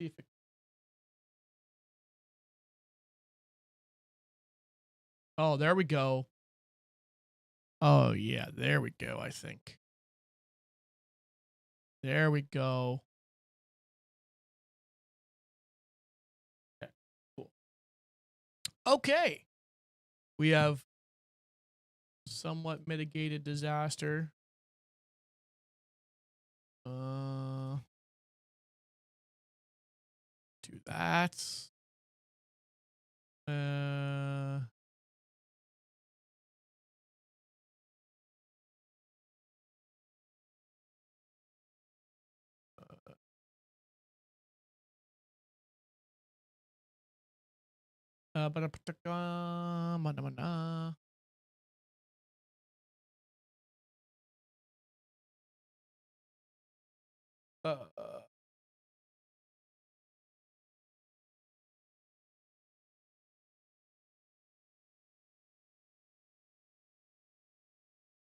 See if it... Oh, there we go. Oh, yeah, there we go, I think. There we go. Okay, cool. Okay. We have somewhat mitigated disaster. Do that.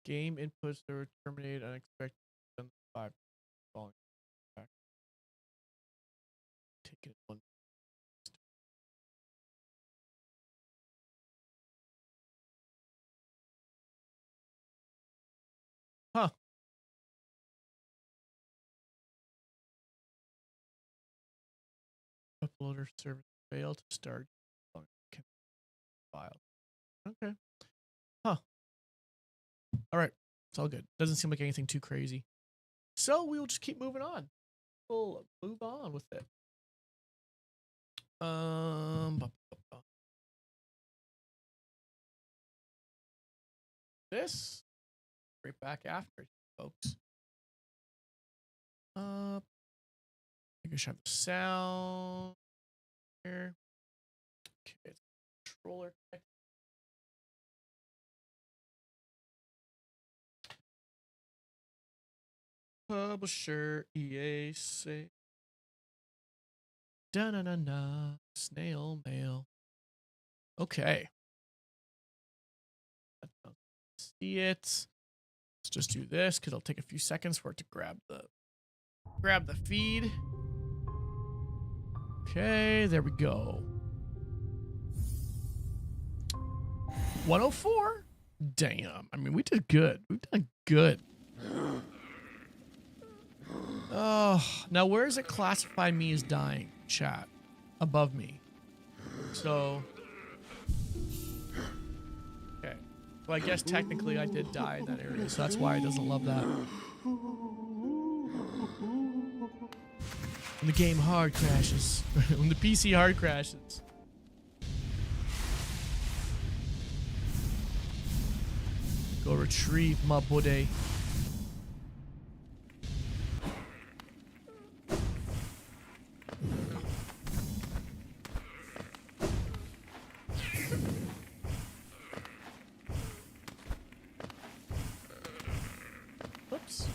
Game inputs that were terminated unexpected. 5 falling back. Take it one. Huh. Uploader service failed to start. File. Okay. Huh. All right. It's all good. Doesn't seem like anything too crazy. So we will just keep moving on. We'll move on with it. This right back after, folks. I think I should have the sound here. Okay, controller. Publisher EA say. Da-na-na-na. Snail mail. Okay. See it. Let's just do this because it'll take a few seconds for it to grab the feed. Okay, there we go. 104. Damn. I mean, we did good. We've done good. Oh, now where does it classify me as dying? Chat above me. So, okay. Well, I guess technically I did die in that area, so that's why it doesn't love that. When the game hard crashes, when the PC hard crashes. Go retrieve my body. Oops.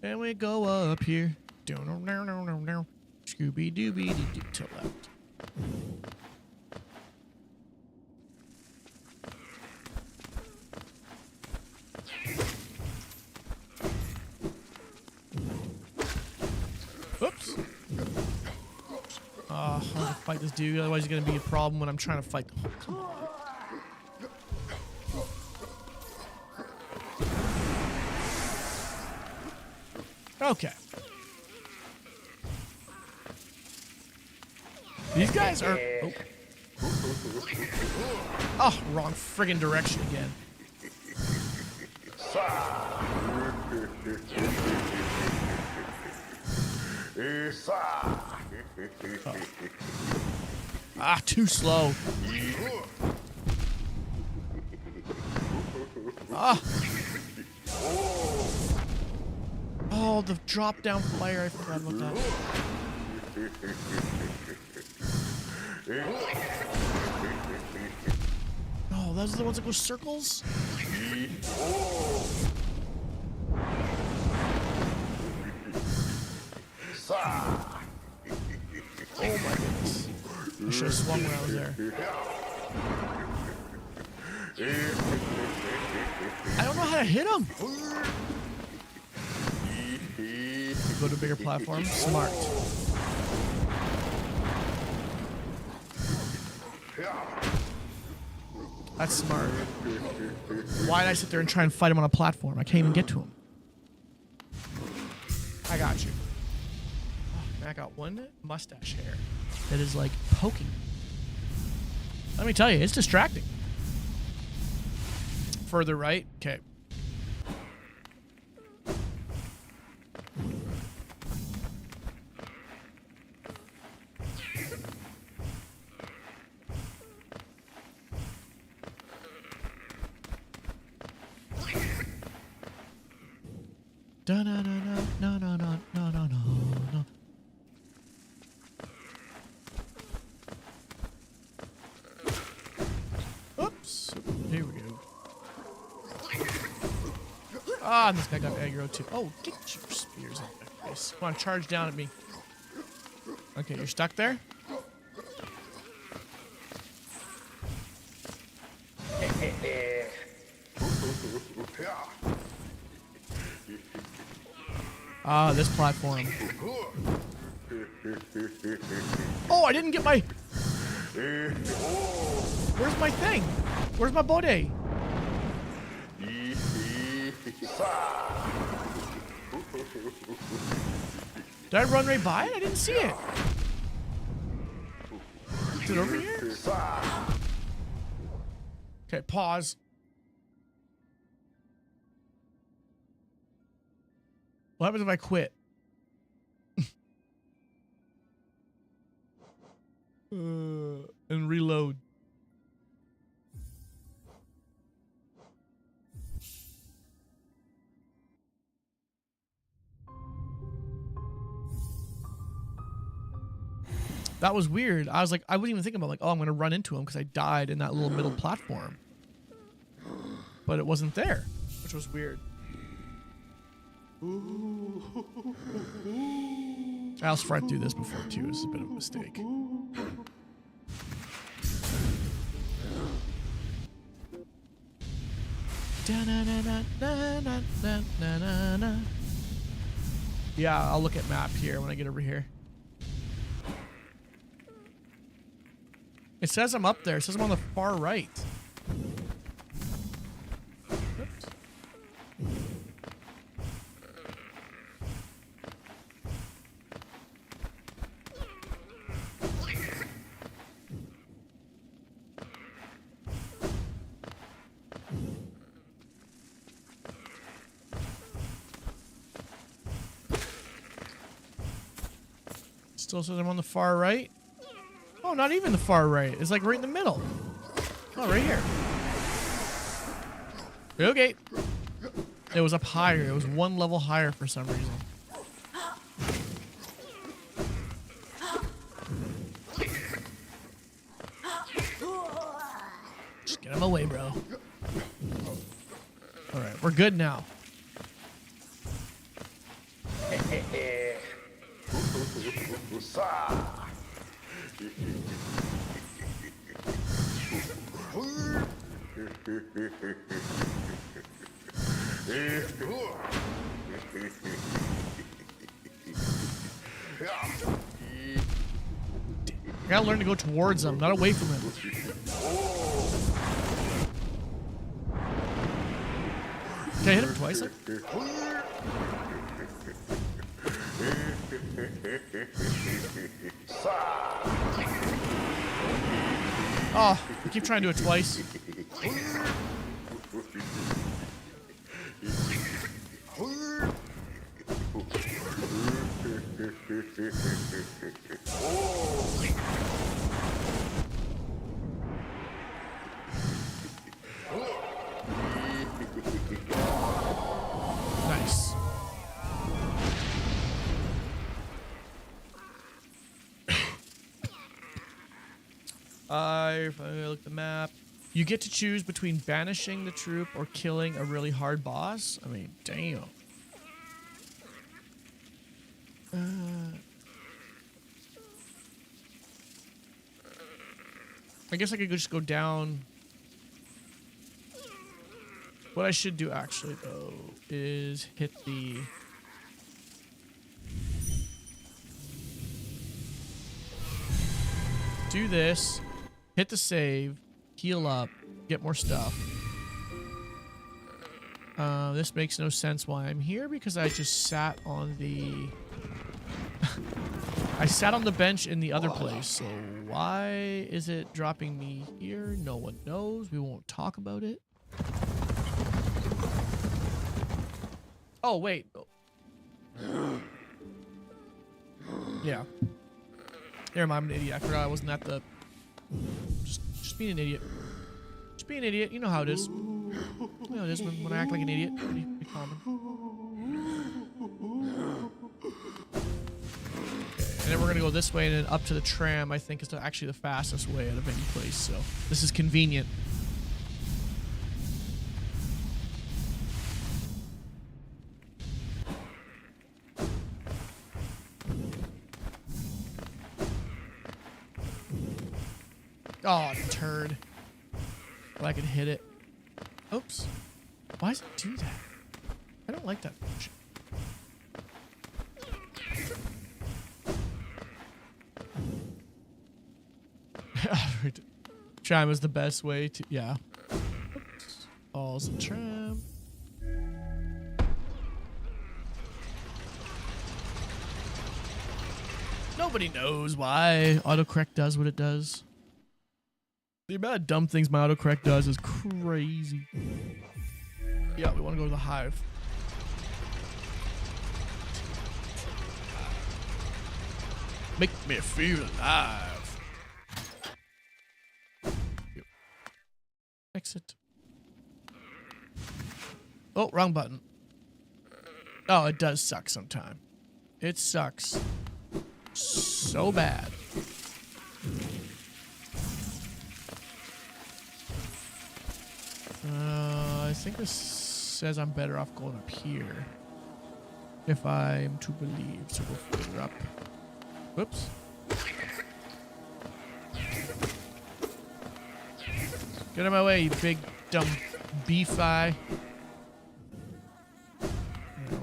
And we go up here. Scooby Dooby Doo to left. Oops. I'm gonna fight this dude, otherwise it's gonna be a problem when I'm trying to fight. Oh, come on. Okay. These guys are... Oh, wrong friggin' direction again. Oh. Ah, too slow. Ah. Oh, the drop down fire. I forgot about that. Oh, those are the ones that go circles? Oh my goodness. I should have swung when I was there. I don't know how Yeah, hit him. Go to a bigger platform. Smart. That's smart. Why did I sit there and try and fight him on a platform? I can't even get to him. I got you. Oh, man, I got one mustache hair that is like poking me. Let me tell you, it's distracting. Further right. Okay. Da na na na na na na na na na. Oops. Here we go. Ah, and this guy got aggro too. Oh, get your spears out there, face. Come on, charge down at me. Okay, you're stuck there? Ah, this platform. Oh, I didn't get my... Where's my thing? Where's my bode? Did I run right by it? I didn't see it. Is it over here? Okay, pause. What happens if I quit? And reload. That was weird. I was like, I wasn't even thinking about like, oh, I'm going to run into him because I died in that little middle platform. But it wasn't there, which was weird. I also tried to do this before too. It's a bit of a mistake. Yeah, I'll look at map here when I get over here. It says I'm up there. It says I'm on the far right. Oops. Still says I'm on the far right. Oh, not even the far right. It's like right in the middle. Oh, right here. Okay. It was up higher. It was one level higher for some reason. Just get him away, bro. All right, we're good now. I gotta learn to go towards him, not away from him. Can I hit him twice? Oh, I keep trying to do it twice. Nice. If I look at the map, you get to choose between banishing the troop or killing a really hard boss. I mean, damn. I guess I could just go down. What I should do actually though is hit the do this, hit the save, heal up, get more stuff. This makes no sense why I'm here because I just sat on the I sat on the bench in the other place. So why is it dropping me here? No one knows. We won't talk about it. Oh, wait. Yeah. Never mind, I'm an idiot. I forgot I wasn't at the... Just being an idiot. Just being an idiot. You know how it is. You know how it is when I act like an idiot. Pretty common. Okay, and then we're gonna go this way and then up to the tram. I think is actually the fastest way out of any place. So this is convenient. Oh, turd. Well, I could hit it. Oops. Why does it do that? I don't like that function. Tram is the best way to... Yeah. Oops. All's a tram. Nobody knows why autocorrect does what it does. The amount of dumb things my autocorrect does is crazy. Yeah, we want to go to the hive. Make me feel alive. Exit. Oh, wrong button. Oh, it does suck sometime. It sucks so bad. I think this says I'm better off going up here. If I'm to believe, so we'll further up. Whoops. Get out of my way, you big dumb beef-eye. Yeah,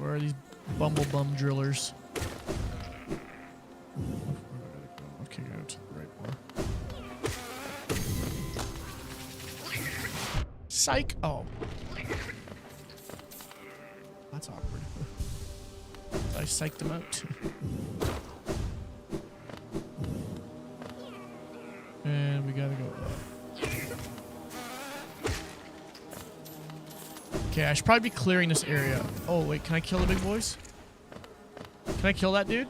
where are these bumble-bum drillers? Okay, go to the right more. Psych! Oh. That's awkward. I psyched him out. And we gotta go up. Okay, I should probably be clearing this area. Oh, wait, can I kill the big boys? Can I kill that dude?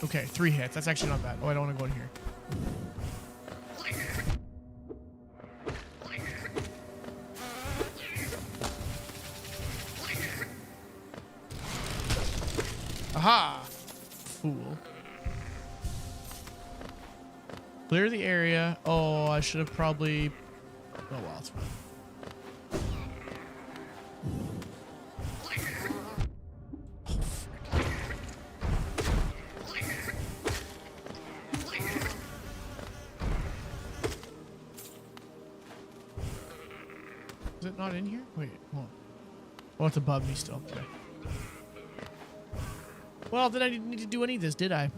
Okay, 3 hits. That's actually not bad. Oh, I don't want to go in here. Aha! Fool. Clear the area. Oh, I should have probably... Oh, well, it's fine. Is it not in here? Wait, hold on. Oh, it's above me still. Okay. Well, then I didn't need to do any of this, did I?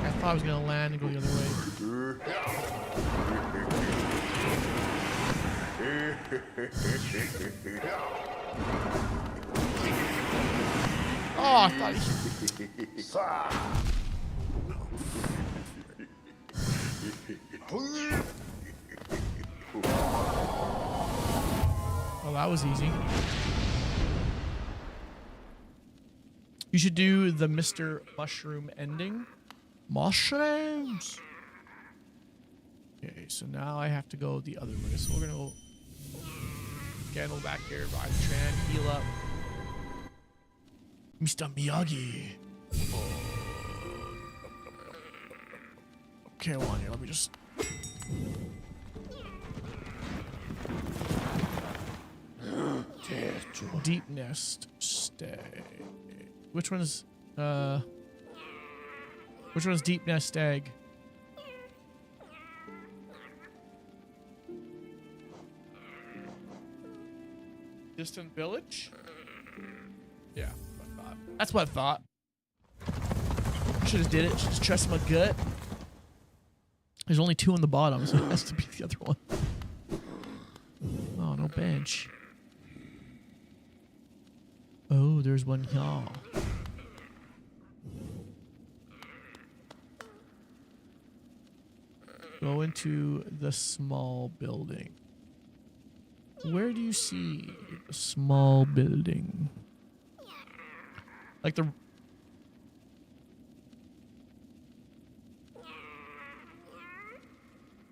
I thought I was gonna land and go the other way. Oh, I thought he... Well, that was easy. You should do the Mr. Mushroom ending. Mushrooms! Okay, so now I have to go the other way. So we're gonna go... Again, go back here, ride the tram, heal up. Mr. Miyagi. Oh. Okay, hold on here. Let me just... Deep nest stag. Which one's deep nest egg? Distant village? Yeah, that's what I thought. Should have did it. Should just trust my gut. There's only 2 on the bottom, so it has to be the other one. Oh, no bench. Oh, there's one here. Go into the small building. Where do you see the small building? Like the...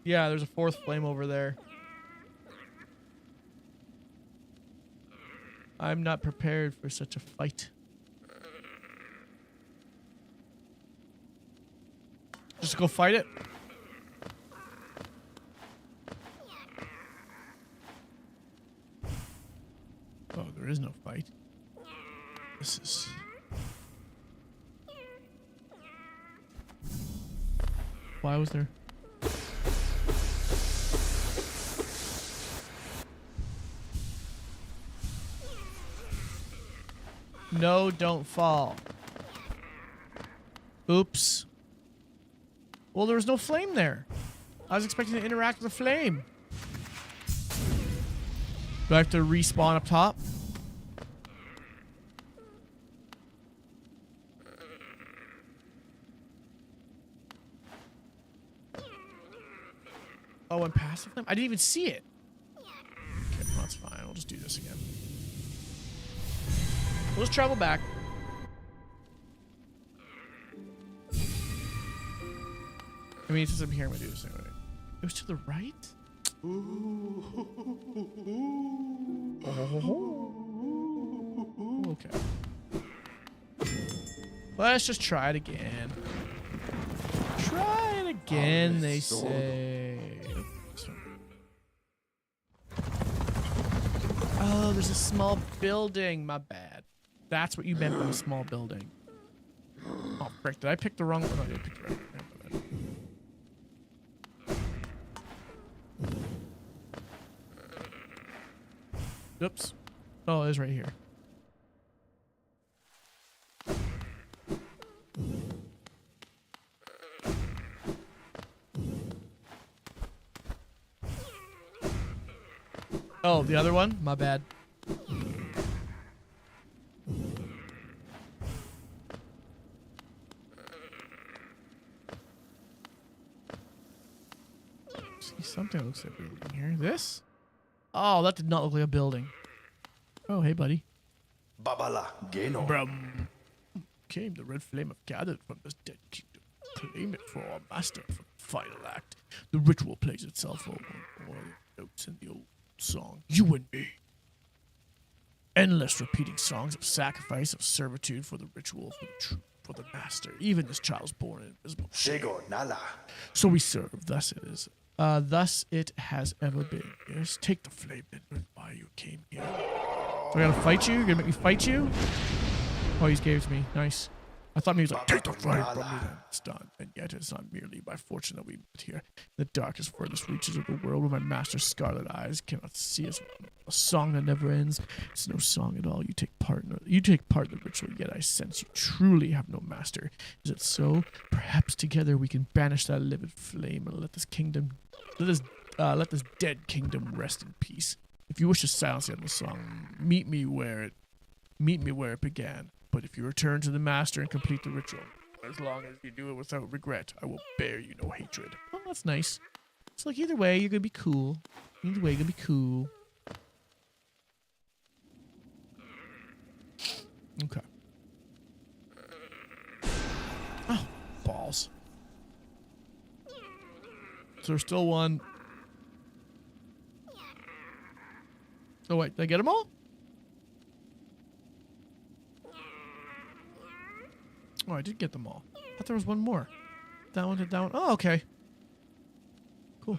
Yeah, there's a 4th flame over there. I'm not prepared for such a fight. Just go fight it? Oh, there is no fight. This is... Why was there... No, don't fall. Oops. Well, there was no flame there. I was expecting to interact with a flame. Do I have to respawn up top? Oh, and passive flame? I didn't even see it. Okay, well, that's fine. We'll just do this again. We'll just travel back. I mean, since I'm here, I'm gonna do this anyway. It was to the right? Oh. Okay. Let's just try it again. Try it again, they say. Oh, there's a small building. My bad. That's what you meant by a small building. Oh, frick. Did I pick the wrong one? Oh, I did pick the right one. Oops. Oh, it is right here. Oh, the other one? My bad. See something that looks like a building here. This? Oh, that did not look like a building. Oh, hey, buddy. Babala Geno. Brum. Came the red flame of gathered from this dead kingdom. Claim it for our master for the final act. The ritual plays itself over all the notes in the old song. You and me. Endless repeating songs of sacrifice, of servitude for the ritual, for the truth, for the master. Even this child's born in invisible. Shego Nala. So we serve, thus it is. Thus it has ever been. Yes, take the flame and why you came here. So I gotta fight you? You're gonna make me fight you? Oh, he's gave it to me. Nice. I thought he was like, take the flame from me. Then it's done. And yet it's not merely by fortune that we met here. In the darkest, furthest reaches of the world where my master's scarlet eyes cannot see us. A song that never ends. It's no song at all. You take part in the ritual, yet I sense you truly have no master. Is it so? Perhaps together we can banish that livid flame and let this dead kingdom rest in peace. If you wish to silence the endless song, meet me where it began. But if you return to the master and complete the ritual, as long as you do it without regret, I will bear you no hatred. Oh, that's nice. It's like either way, you're gonna be cool. Either way, you're gonna be cool. Okay. Oh, balls. So there's still one. Oh wait, did I get them all? Oh, I did get them all. I thought there was one more. That one did that one. Oh, okay. Cool.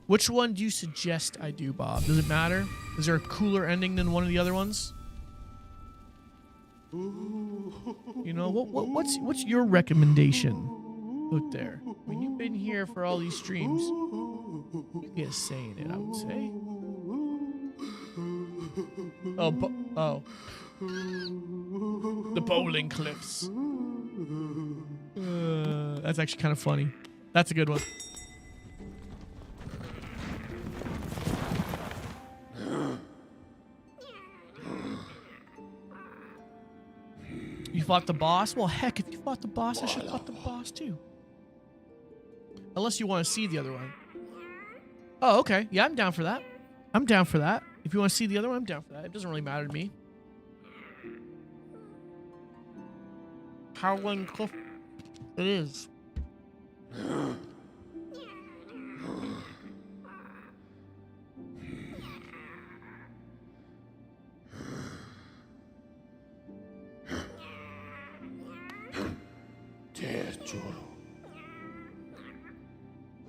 Which one do you suggest I do, Bob? Does it matter? Is there a cooler ending than one of the other ones? You know, what's your recommendation out there? I mean, you've been here for all these streams. You get a say in it, I would say. Oh, the bowling cliffs. That's actually kind of funny. That's a good one. You fought the boss? Well, heck, if you fought the boss, I should have fought the boss too. Unless you want to see the other one. Oh, okay. Yeah, I'm down for that. I'm down for that. If you want to see the other one, I'm down for that. It doesn't really matter to me. Howling Cliff. It is.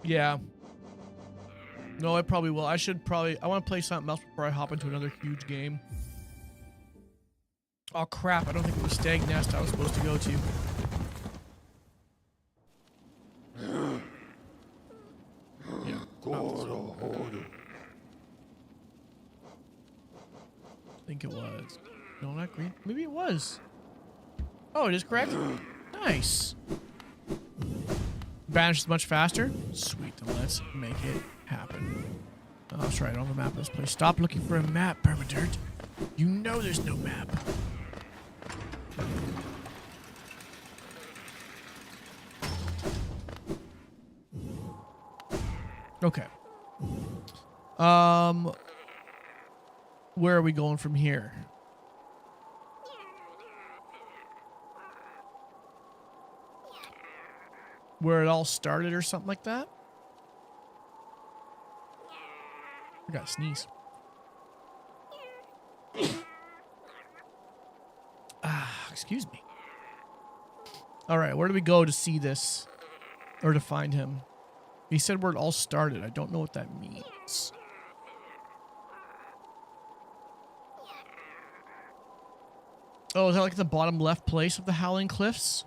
Yeah. No, I probably will. I want to play something else before I hop into another huge game. Oh, crap. I don't think it was Stag Nest I was supposed to go to. Yeah. I think it was. No, not green. Maybe it was. Oh, it is correct? Nice. Vanishes much faster? Sweet, then let's make it happen. Oh, that's right, on the map of this place. Stop looking for a map, Permadirt. You know there's no map. Okay. Where are we going from here? Where it all started or something like that? I gotta sneeze. Excuse me. Alright, where do we go to see this? Or to find him? He said where it all started. I don't know what that means. Oh, is that like the bottom left place of the Howling Cliffs?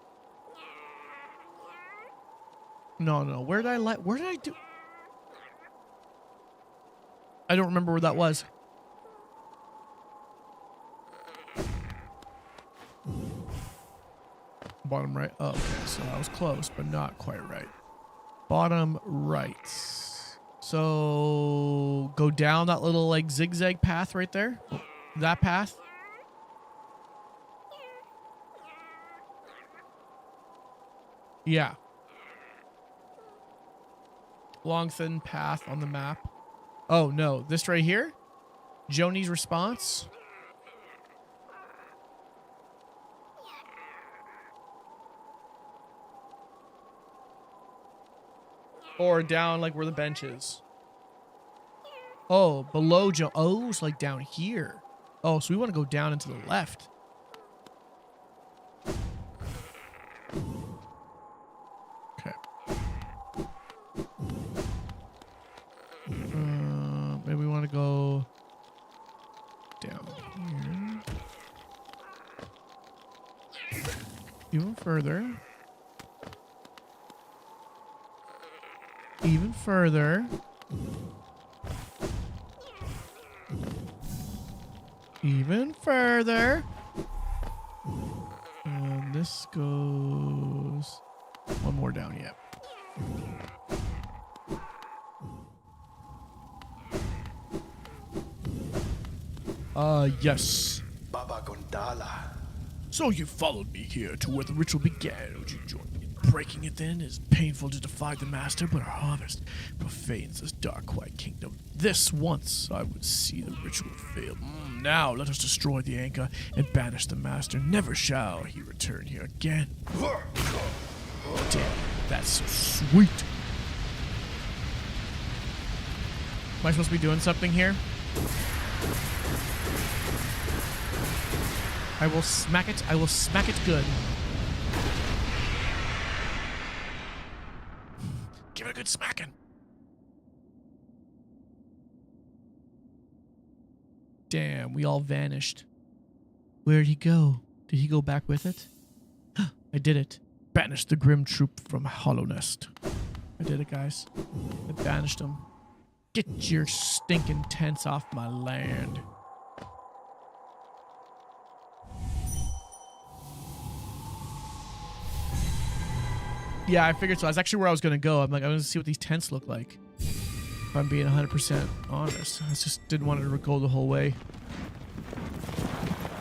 No. Where did I do? I don't remember where that was. Bottom right. Oh, okay. So I was close, but not quite right. Bottom right. So go down that little like zigzag path right there. That path. Yeah. Long thin path on the map. Oh no, this right here? Joni's response? Or down like where the bench is. Oh, below Jo. Oh, it's like down here. Oh, so we want to go down and to the left. Okay. Maybe we want to go down here. Even further. Even further. Even further. And this goes one more down yet. Yes. Baba Gondala. So you followed me here to where the ritual began. Would you join me in breaking it then? It is painful to defy the master, but our harvest profanes this dark white kingdom. This once I would see the ritual fail. Now let us destroy the anchor and banish the master. Never shall he return here again. Damn, that's so sweet. Am I supposed to be doing something here? I will smack it. I will smack it good. Give it a good smacking. Damn, we all vanished. Where'd he go? Did he go back with it? I did it. Banished the grim troop from Hollow Nest. I did it, guys. I banished them. Get your stinking tents off my land. Yeah, I figured so. That's actually where I was going to go. I'm like, I'm going to see what these tents look like. If I'm being 100% honest. I just didn't want to go the whole way.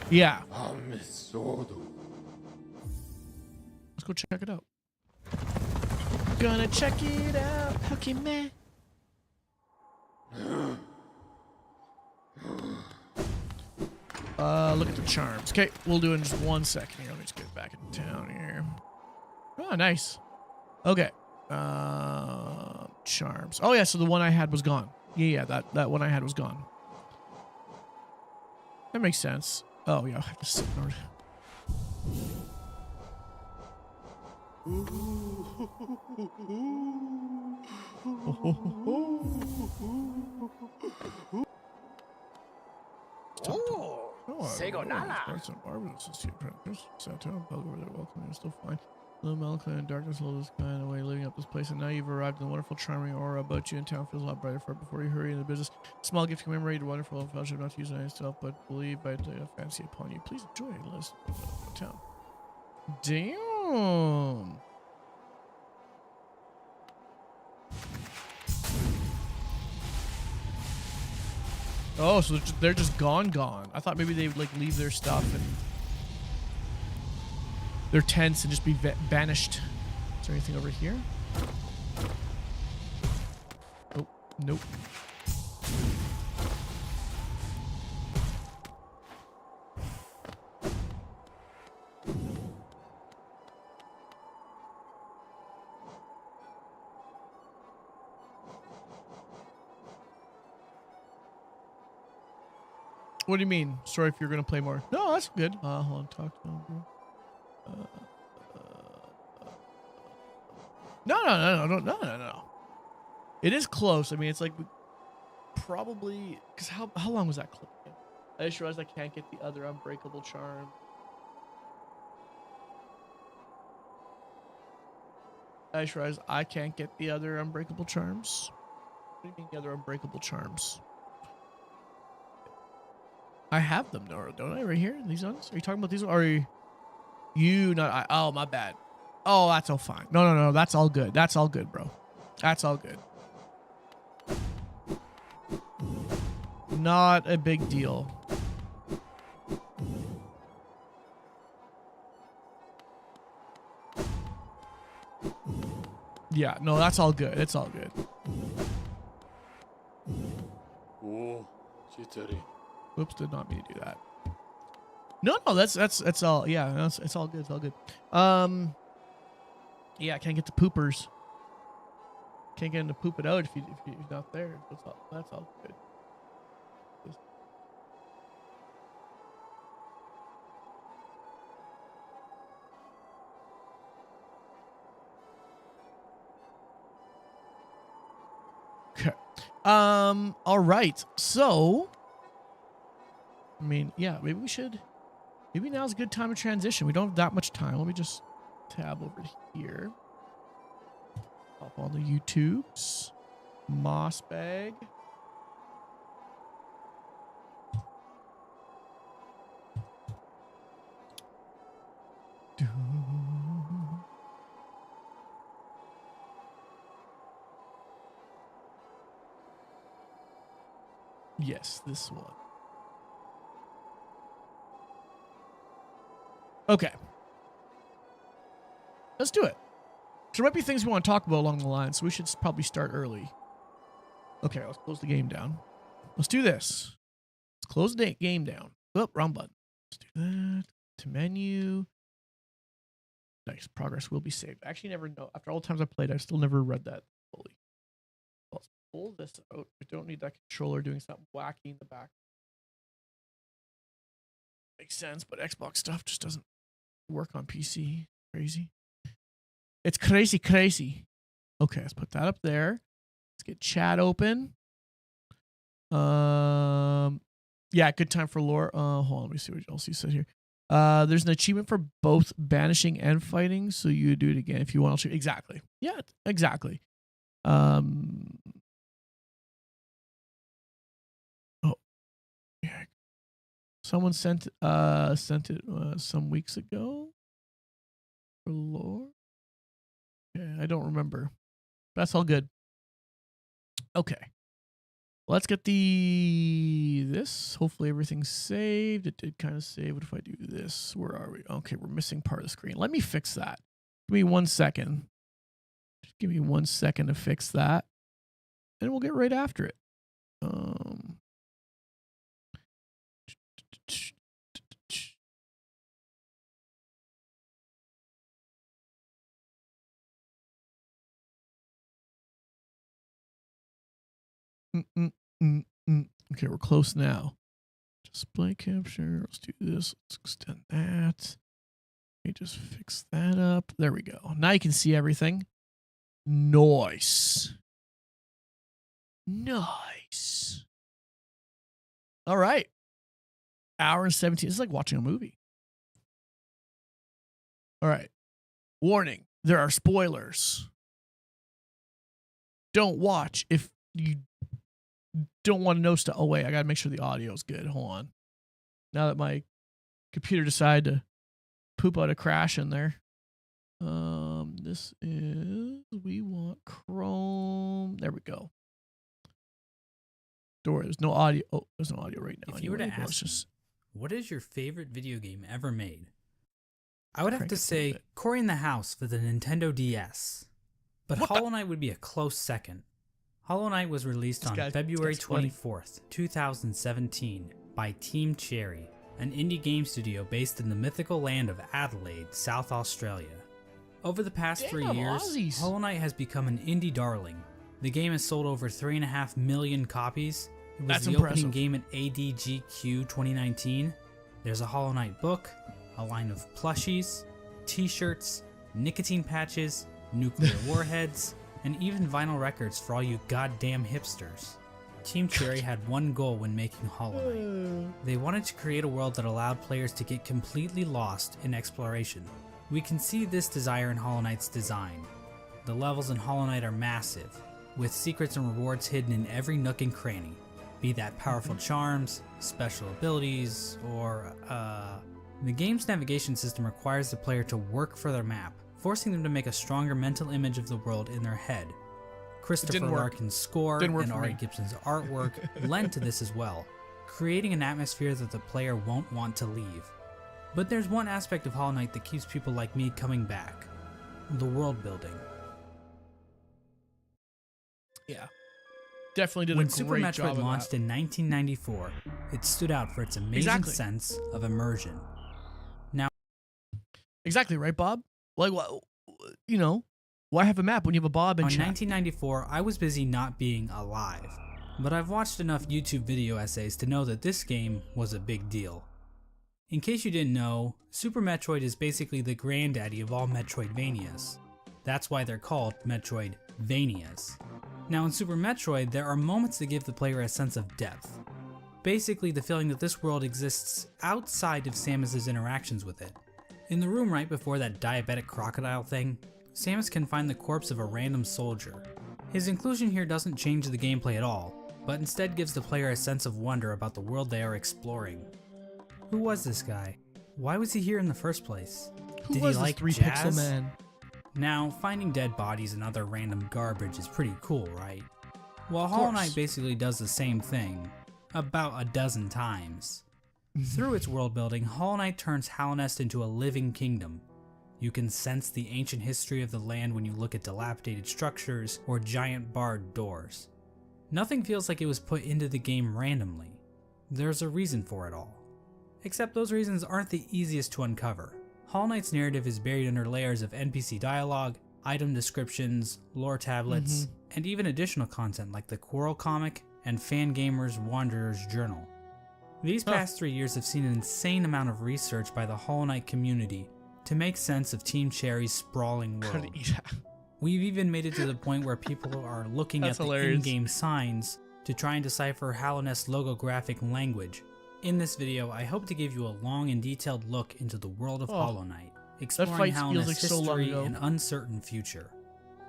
Yeah. Let's go check it out. Gonna check it out. Pokemon. Look at the charms. Okay, we'll do it in just 1 second here. Let me just get back in town here. Oh, nice. Okay. Charms. Oh yeah, so the one I had was gone. Yeah, that one I had was gone. That makes sense. Oh yeah, I have to sit in order. Segonala. Still fine. Little melancholy and darkness all this kind of way living up this place, and now you've arrived in the wonderful, charming aura about you, and town feels a lot brighter far before you hurry into business. Small gift commemorated wonderful fellowship, not to use it yourself, but believe I fancy upon you. Please enjoy it. Let's town. Damn. Oh, so they're just gone. I thought maybe they would like leave their stuff and their tents and just be banished. Is there anything over here? Oh, nope. What do you mean? Sorry if you're gonna play more. No, that's good. Hold on, talk to him. No. It is close. I mean, it's like probably because how long was that clip? I just realized I can't get the other unbreakable charm. I just realized I can't get the other unbreakable charms. What do you mean the other unbreakable charms? I have them, don't I? Right here, these ones. Are you talking about these? Or are you not? Oh, my bad. Oh, that's all fine. No. That's all good. That's all good, bro. That's all good. Not a big deal. Yeah, no, that's all good. It's all good. Oops, did not mean to do that. No, that's all. Yeah, it's all good. It's all good. Yeah, I can't get the poopers. Can't get him to poop it out if you're not there. That's all good. Okay. All right. So, I mean, yeah, maybe we should. Maybe now's a good time to transition. We don't have that much time. Let me just tab over here. Pop on the YouTubes. Moss bag. Yes, this one. Okay. Let's do it. There might be things we want to talk about along the line, so we should probably start early. Okay, let's close the game down. Let's do this. Let's close the game down. Oh, wrong button. Let's do that. To menu. Nice. Progress will be saved. I actually never know. After all the times I played, I've still never read that fully. Let's pull this out. We don't need that controller doing something wacky in the back. Makes sense, but Xbox stuff just doesn't work on PC. Crazy. It's crazy. Okay, let's put that up there. Let's get chat open. Yeah, good time for lore. Hold on, let me see what else you said here. There's an achievement for both banishing and fighting, so you do it again if you want to. Exactly. Yeah, exactly. Um. Oh, yeah. Someone sent it some weeks ago for lore. Yeah, I don't remember. That's all good. Okay. Let's get this. Hopefully everything's saved. It did kind of save. What if I do this? Where are we? Okay, we're missing part of the screen. Let me fix that. Give me 1 second. Just give me 1 second to fix that. And we'll get right after it. Okay, we're close now. Display capture. Let's do this. Let's extend that. Okay, just fix that up. There we go. Now you can see everything. Nice. Nice. All right. Hour and 17. It's like watching a movie. All right. Warning. There are spoilers. Don't watch if you don't want to know stuff. Oh, wait. I got to make sure the audio is good. Hold on. Now that my computer decided to poop out a crash in there. This is, we want Chrome. There we go. There's no audio. Oh, there's no audio right now. If you were to ask me, what is your favorite video game ever made? I would have to say Cory in the House for the Nintendo DS. But Hollow Knight would be a close second. Hollow Knight was released on February 24th, 2017 by Team Cherry, an indie game studio based in the mythical land of Adelaide, South Australia. Over the past 3 years, Aussies. Hollow Knight has become an indie darling. The game has sold over 3.5 million copies. It was the opening game at ADGQ 2019. There's a Hollow Knight book, a line of plushies, t-shirts, nicotine patches, nuclear warheads, and even vinyl records for all you goddamn hipsters. Team Cherry had one goal when making Hollow Knight. They wanted to create a world that allowed players to get completely lost in exploration. We can see this desire in Hollow Knight's design. The levels in Hollow Knight are massive, with secrets and rewards hidden in every nook and cranny, be that powerful charms, special abilities, or the game's navigation system requires the player to work for their map, forcing them to make a stronger mental image of the world in their head. Christopher Larkin's score and Ari Gibson's artwork lend to this as well, creating an atmosphere that the player won't want to leave. But there's one aspect of Hollow Knight that keeps people like me coming back: the world building. Yeah. Definitely did when a Super great Metroid job launched in 1994, it stood out for its amazing sense of immersion. Now, exactly right, Bob. Like, you know, why have a map when you have a Bob in chat? In 1994, I was busy not being alive, but I've watched enough YouTube video essays to know that this game was a big deal. In case you didn't know, Super Metroid is basically the granddaddy of all Metroidvanias. That's why they're called Metroidvanias. Now in Super Metroid, there are moments that give the player a sense of depth. Basically the feeling that this world exists outside of Samus's interactions with it. In the room right before that diabetic crocodile thing, Samus can find the corpse of a random soldier. His inclusion here doesn't change the gameplay at all, but instead gives the player a sense of wonder about the world they are exploring. Who was this guy? Why was he here in the first place? Did he like jazz? Pixel Man? Now, finding dead bodies and other random garbage is pretty cool, right? Well, Hollow Knight basically does the same thing, about a dozen times. Through its world building, Hollow Knight turns Hallownest into a living kingdom. You can sense the ancient history of the land when you look at dilapidated structures or giant barred doors. Nothing feels like it was put into the game randomly. There's a reason for it all. Except those reasons aren't the easiest to uncover. Hollow Knight's narrative is buried under layers of NPC dialogue, item descriptions, lore tablets, and even additional content like the Quarrel comic and Fangamer's Wanderer's Journal. These past 3 years have seen an insane amount of research by the Hollow Knight community to make sense of Team Cherry's sprawling world. We've even made it to the point where people are looking at the in-game signs to try and decipher Hallownest's logographic language, In this video, I hope to give you a long and detailed look into the world of Hollow Knight, exploring fight Hollow feels Knight's like so long history ago. and uncertain future.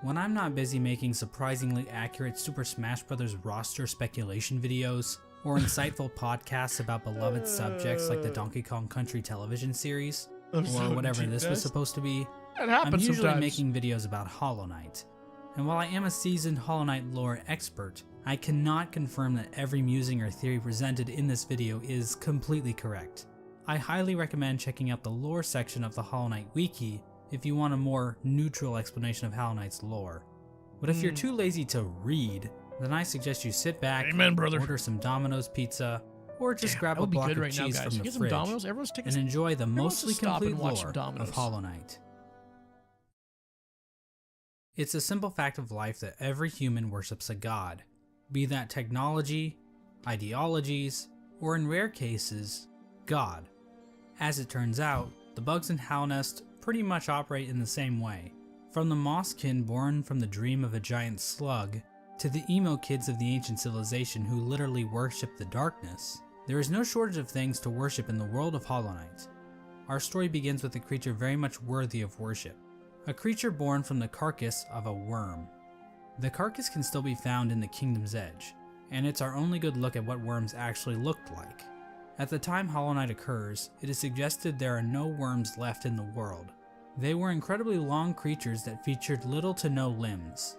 When I'm not busy making surprisingly accurate Super Smash Bros. Roster speculation videos, or insightful podcasts about beloved subjects like the Donkey Kong Country television series, or whatever this was supposed to be, I'm usually sometimes. making videos about Hollow Knight. And while I am a seasoned Hollow Knight lore expert, I cannot confirm that every musing or theory presented in this video is completely correct. I highly recommend checking out the lore section of the Hollow Knight wiki if you want a more neutral explanation of Hollow Knight's lore. But if you're too lazy to read, then I suggest you sit back, Amen, brother. order some Domino's pizza, or just grab a block of cheese from the Get some fridge Domino's. Everyone's taking and enjoy the wants to mostly stop and complete watch some lore Domino's. of Hollow Knight. It's a simple fact of life that every human worships a god, be that technology, ideologies, or in rare cases, God. As it turns out, the bugs in Halnest pretty much operate in the same way. From the Mosskin born from the dream of a giant slug, to the emo kids of the ancient civilization who literally worship the darkness, there is no shortage of things to worship in the world of Hollow Knight. Our story begins with a creature very much worthy of worship. A creature born from the carcass of a worm. The carcass can still be found in the Kingdom's Edge, and it's our only good look at what worms actually looked like. At the time Hollow Knight occurs, it is suggested there are no worms left in the world. They were incredibly long creatures that featured little to no limbs.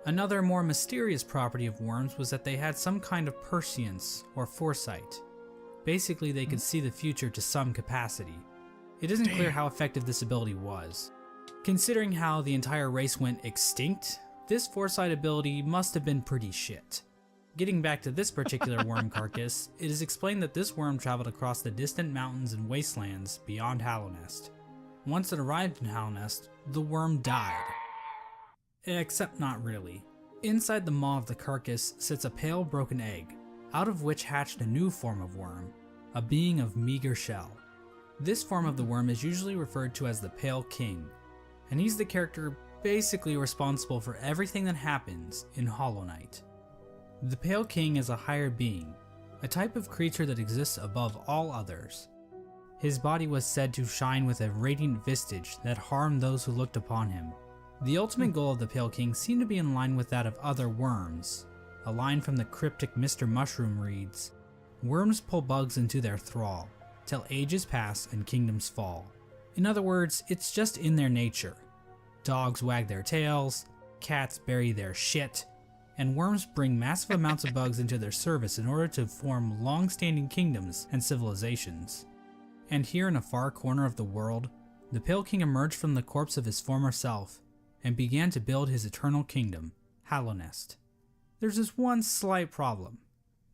Another more mysterious property of worms was that they had some kind of prescience or foresight. Basically, they could see the future to some capacity. It isn't clear how effective this ability was. Considering how the entire race went extinct, this foresight ability must have been pretty shit. Getting back to this particular worm carcass, it is explained that this worm traveled across the distant mountains and wastelands beyond Hallownest. Once it arrived in Hallownest, the worm died. Except not really. Inside the maw of the carcass sits a pale broken egg, out of which hatched a new form of worm, a being of meager shell. This form of the worm is usually referred to as the Pale King, and he's the character basically responsible for everything that happens in Hollow Knight. The Pale King is a higher being, a type of creature that exists above all others. His body was said to shine with a radiant visage that harmed those who looked upon him. The ultimate goal of the Pale King seemed to be in line with that of other worms. A line from the cryptic Mr. Mushroom reads, "Worms pull bugs into their thrall, till ages pass and kingdoms fall." In other words, it's just in their nature. Dogs wag their tails, cats bury their shit, and worms bring massive amounts of bugs into their service in order to form long-standing kingdoms and civilizations. And here in a far corner of the world, the Pale King emerged from the corpse of his former self and began to build his eternal kingdom, Hallownest. There's this one slight problem.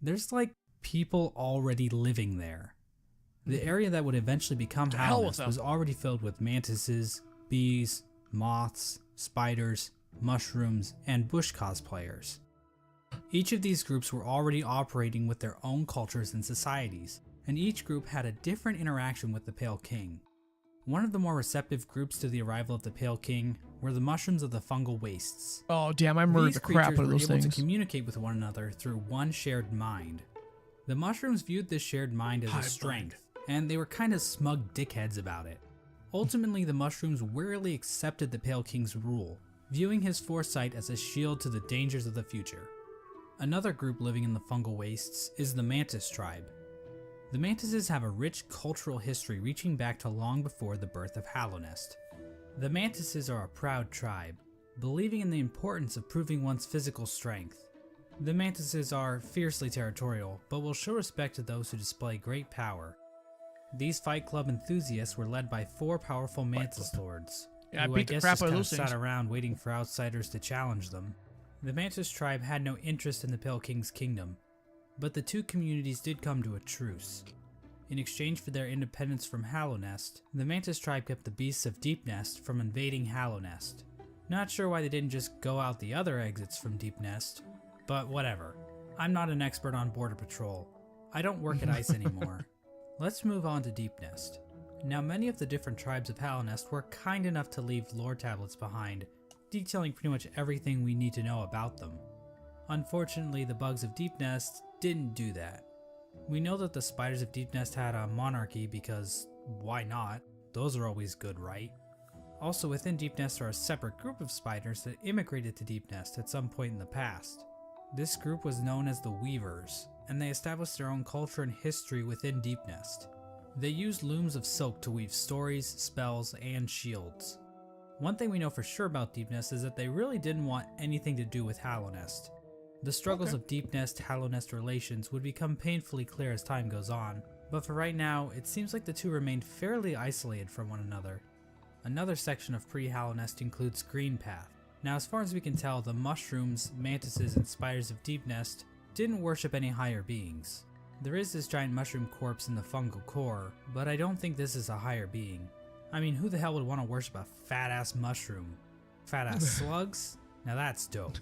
There's like people already living there. The area that would eventually become Hallownest was already filled with mantises, bees, moths, spiders, mushrooms, and bush cosplayers. Each of these groups were already operating with their own cultures and societies, and each group had a different interaction with the Pale King. One of the more receptive groups to the arrival of the Pale King were the mushrooms of the fungal wastes. Oh damn, I murdered the crap out of those things. These creatures were able to communicate with one another through one shared mind. The mushrooms viewed this shared mind as a strength, and they were kind of smug dickheads about it. Ultimately, the mushrooms wearily accepted the Pale King's rule, viewing his foresight as a shield to the dangers of the future. Another group living in the fungal wastes is the Mantis tribe. The Mantises have a rich cultural history reaching back to long before the birth of Hallownest. The Mantises are a proud tribe, believing in the importance of proving one's physical strength. The Mantises are fiercely territorial, but will show respect to those who display great power. These Fight Club enthusiasts were led by 4 powerful Mantis Lords, who I guess just kind of sat around waiting for outsiders to challenge them. The Mantis tribe had no interest in the Pale King's kingdom, but the two communities did come to a truce. In exchange for their independence from Hallownest, the Mantis tribe kept the beasts of Deepnest from invading Hallownest. Not sure why they didn't just go out the other exits from Deepnest, but whatever. I'm not an expert on border patrol. I don't work at ICE anymore. Let's move on to Deepnest. Now, many of the different tribes of Hallownest were kind enough to leave lore tablets behind, detailing pretty much everything we need to know about them. Unfortunately, the bugs of Deepnest didn't do that. We know that the spiders of Deep Nest had a monarchy because why not? Those are always good, right? Also within Deep Nest are a separate group of spiders that immigrated to Deep Nest at some point in the past. This group was known as the Weavers, and they established their own culture and history within Deep Nest. They used looms of silk to weave stories, spells, and shields. One thing we know for sure about Deep Nest is that they really didn't want anything to do with Hallownest. The struggles of Deep Nest-Hallownest relations would become painfully clear as time goes on, but for right now, it seems like the two remained fairly isolated from one another. Another section of pre-Hallownest includes Green Path. Now as far as we can tell, the mushrooms, mantises, and spiders of Deep Nest didn't worship any higher beings. There is this giant mushroom corpse in the fungal core, but I don't think this is a higher being. I mean, who the hell would want to worship a fat-ass mushroom? Fat-ass slugs? Now that's dope.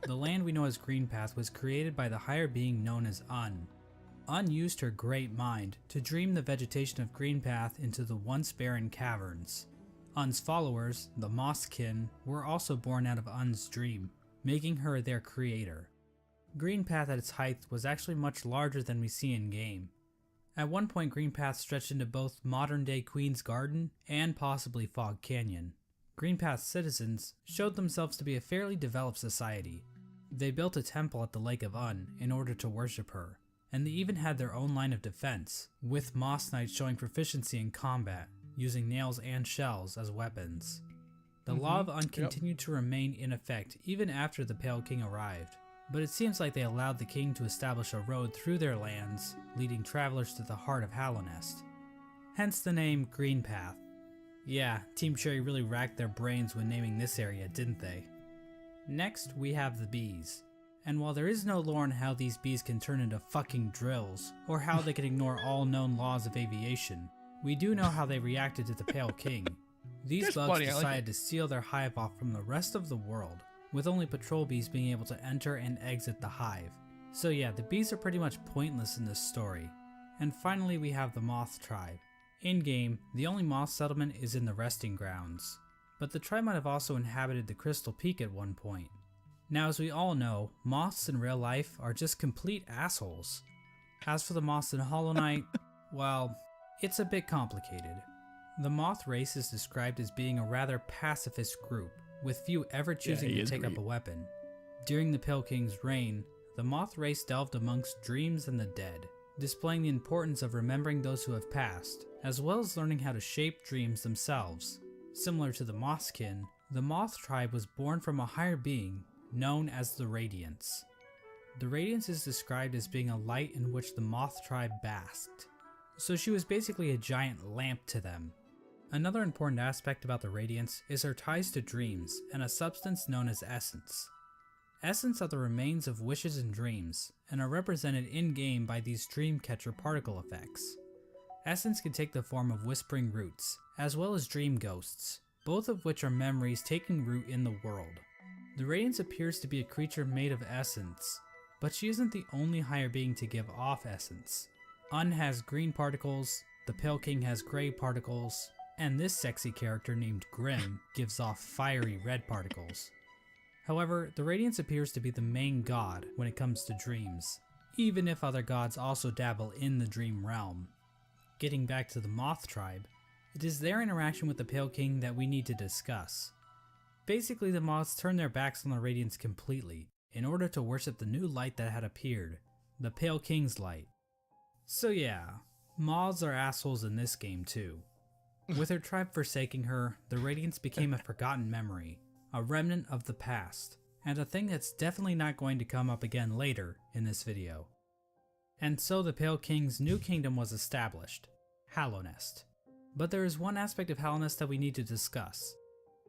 The land we know as Green Path was created by the higher being known as Un. Un used her great mind to dream the vegetation of Green Path into the once barren caverns. Un's followers, the Mosskin, were also born out of Un's dream, making her their creator. Green Path at its height was actually much larger than we see in game. At one point, Green Path stretched into both modern-day Queen's Garden and possibly Fog Canyon. Green Path's citizens showed themselves to be a fairly developed society. They built a temple at the Lake of Un in order to worship her, and they even had their own line of defense, with Moss Knights showing proficiency in combat, using nails and shells as weapons. The Law of Un continued to remain in effect even after the Pale King arrived, but it seems like they allowed the king to establish a road through their lands, leading travelers to the heart of Hallownest. Hence the name Green Path. Yeah, Team Cherry really racked their brains when naming this area, didn't they? Next, we have the bees. And while there is no lore on how these bees can turn into fucking drills, or how they can ignore all known laws of aviation, we do know how they reacted to the Pale King. These bugs decided to seal their hive off from the rest of the world, with only patrol bees being able to enter and exit the hive. So yeah, the bees are pretty much pointless in this story. And finally we have the Moth Tribe. In-game, the only moth settlement is in the Resting Grounds, but the tribe might have also inhabited the Crystal Peak at one point. Now as we all know, moths in real life are just complete assholes. As for the moths in Hollow Knight, well, it's a bit complicated. The moth race is described as being a rather pacifist group, with few ever choosing to take up a weapon. During the Pale King's reign, the moth race delved amongst dreams and the dead, displaying the importance of remembering those who have passed, as well as learning how to shape dreams themselves. Similar to the Mothkin, the Moth Tribe was born from a higher being known as the Radiance. The Radiance is described as being a light in which the Moth Tribe basked, so she was basically a giant lamp to them. Another important aspect about the Radiance is her ties to dreams and a substance known as Essence. Essence are the remains of wishes and dreams, and are represented in-game by these Dreamcatcher particle effects. Essence can take the form of whispering roots, as well as dream ghosts, both of which are memories taking root in the world. The Radiance appears to be a creature made of essence, but she isn't the only higher being to give off essence. Un has green particles, the Pale King has gray particles, and this sexy character named Grim gives off fiery red particles. However, the Radiance appears to be the main god when it comes to dreams, even if other gods also dabble in the dream realm. Getting back to the Moth Tribe, it is their interaction with the Pale King that we need to discuss. Basically, the moths turned their backs on the Radiance completely, in order to worship the new light that had appeared, the Pale King's light. So yeah, moths are assholes in this game too. With her tribe forsaking her, the Radiance became a forgotten memory, a remnant of the past, and a thing that's definitely not going to come up again later in this video. And so the Pale King's new kingdom was established, Hallownest. But there is one aspect of Hallownest that we need to discuss.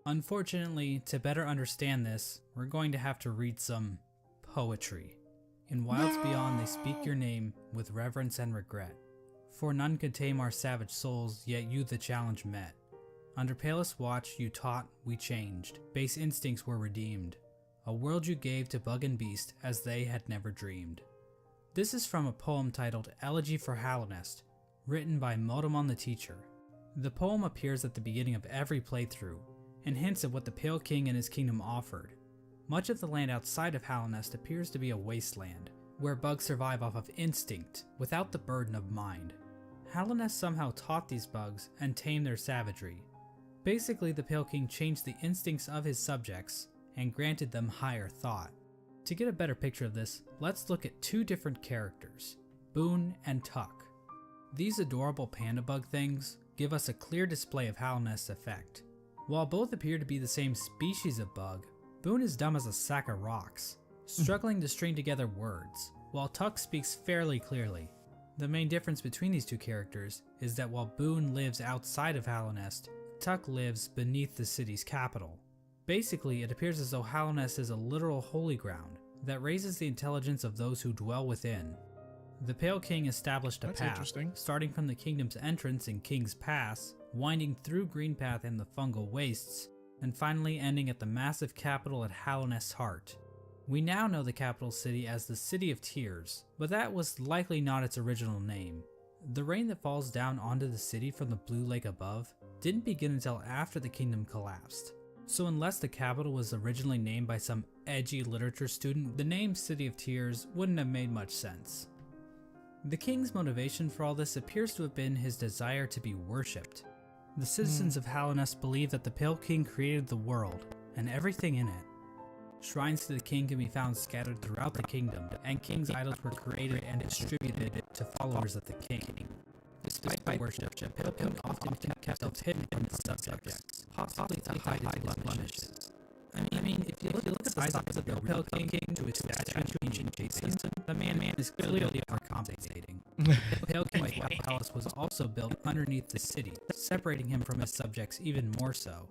Unfortunately, to better understand this, we're going to have to read some poetry. In Wilds Beyond they speak your name with reverence and regret. For none could tame our savage souls, yet you the challenge met. Under palest watch you taught, we changed. Base instincts were redeemed. A world you gave to bug and beast as they had never dreamed. This is from a poem titled Elegy for Hallownest, written by Motomon the Teacher. The poem appears at the beginning of every playthrough, and hints at what the Pale King and his kingdom offered. Much of the land outside of Hallownest appears to be a wasteland, where bugs survive off of instinct without the burden of mind. Hallownest somehow taught these bugs and tamed their savagery. Basically, the Pale King changed the instincts of his subjects and granted them higher thought. To get a better picture of this, let's look at two different characters, Boone and Tuck. These adorable panda bug things give us a clear display of Hallownest's effect. While both appear to be the same species of bug, Boone is dumb as a sack of rocks, struggling to string together words, while Tuck speaks fairly clearly. The main difference between these two characters is that while Boone lives outside of Hallownest, Tuck lives beneath the city's capital. Basically, it appears as though Hallownest is a literal holy ground that raises the intelligence of those who dwell within. The Pale King established a path, starting from the kingdom's entrance in King's Pass, winding through Greenpath and the fungal wastes, and finally ending at the massive capital at Hallownest's heart. We now know the capital city as the City of Tears, but that was likely not its original name. The rain that falls down onto the city from the blue lake above didn't begin until after the kingdom collapsed. So unless the capital was originally named by some edgy literature student, the name City of Tears wouldn't have made much sense. The king's motivation for all this appears to have been his desire to be worshipped. The citizens of Hallownest believe that the Pale King created the world and everything in it. Shrines to the king can be found scattered throughout the kingdom, and king's idols were created and distributed to followers of the king. Despite worship, the Pale King often kept himself hidden from his subjects, possibly to hide his blemishes. I mean, if you look at the size of the Pale King to his statue in ancient Jason, the man is clearly overcompensating. The Pale King's White Palace was also built underneath the city, separating him from his subjects even more so.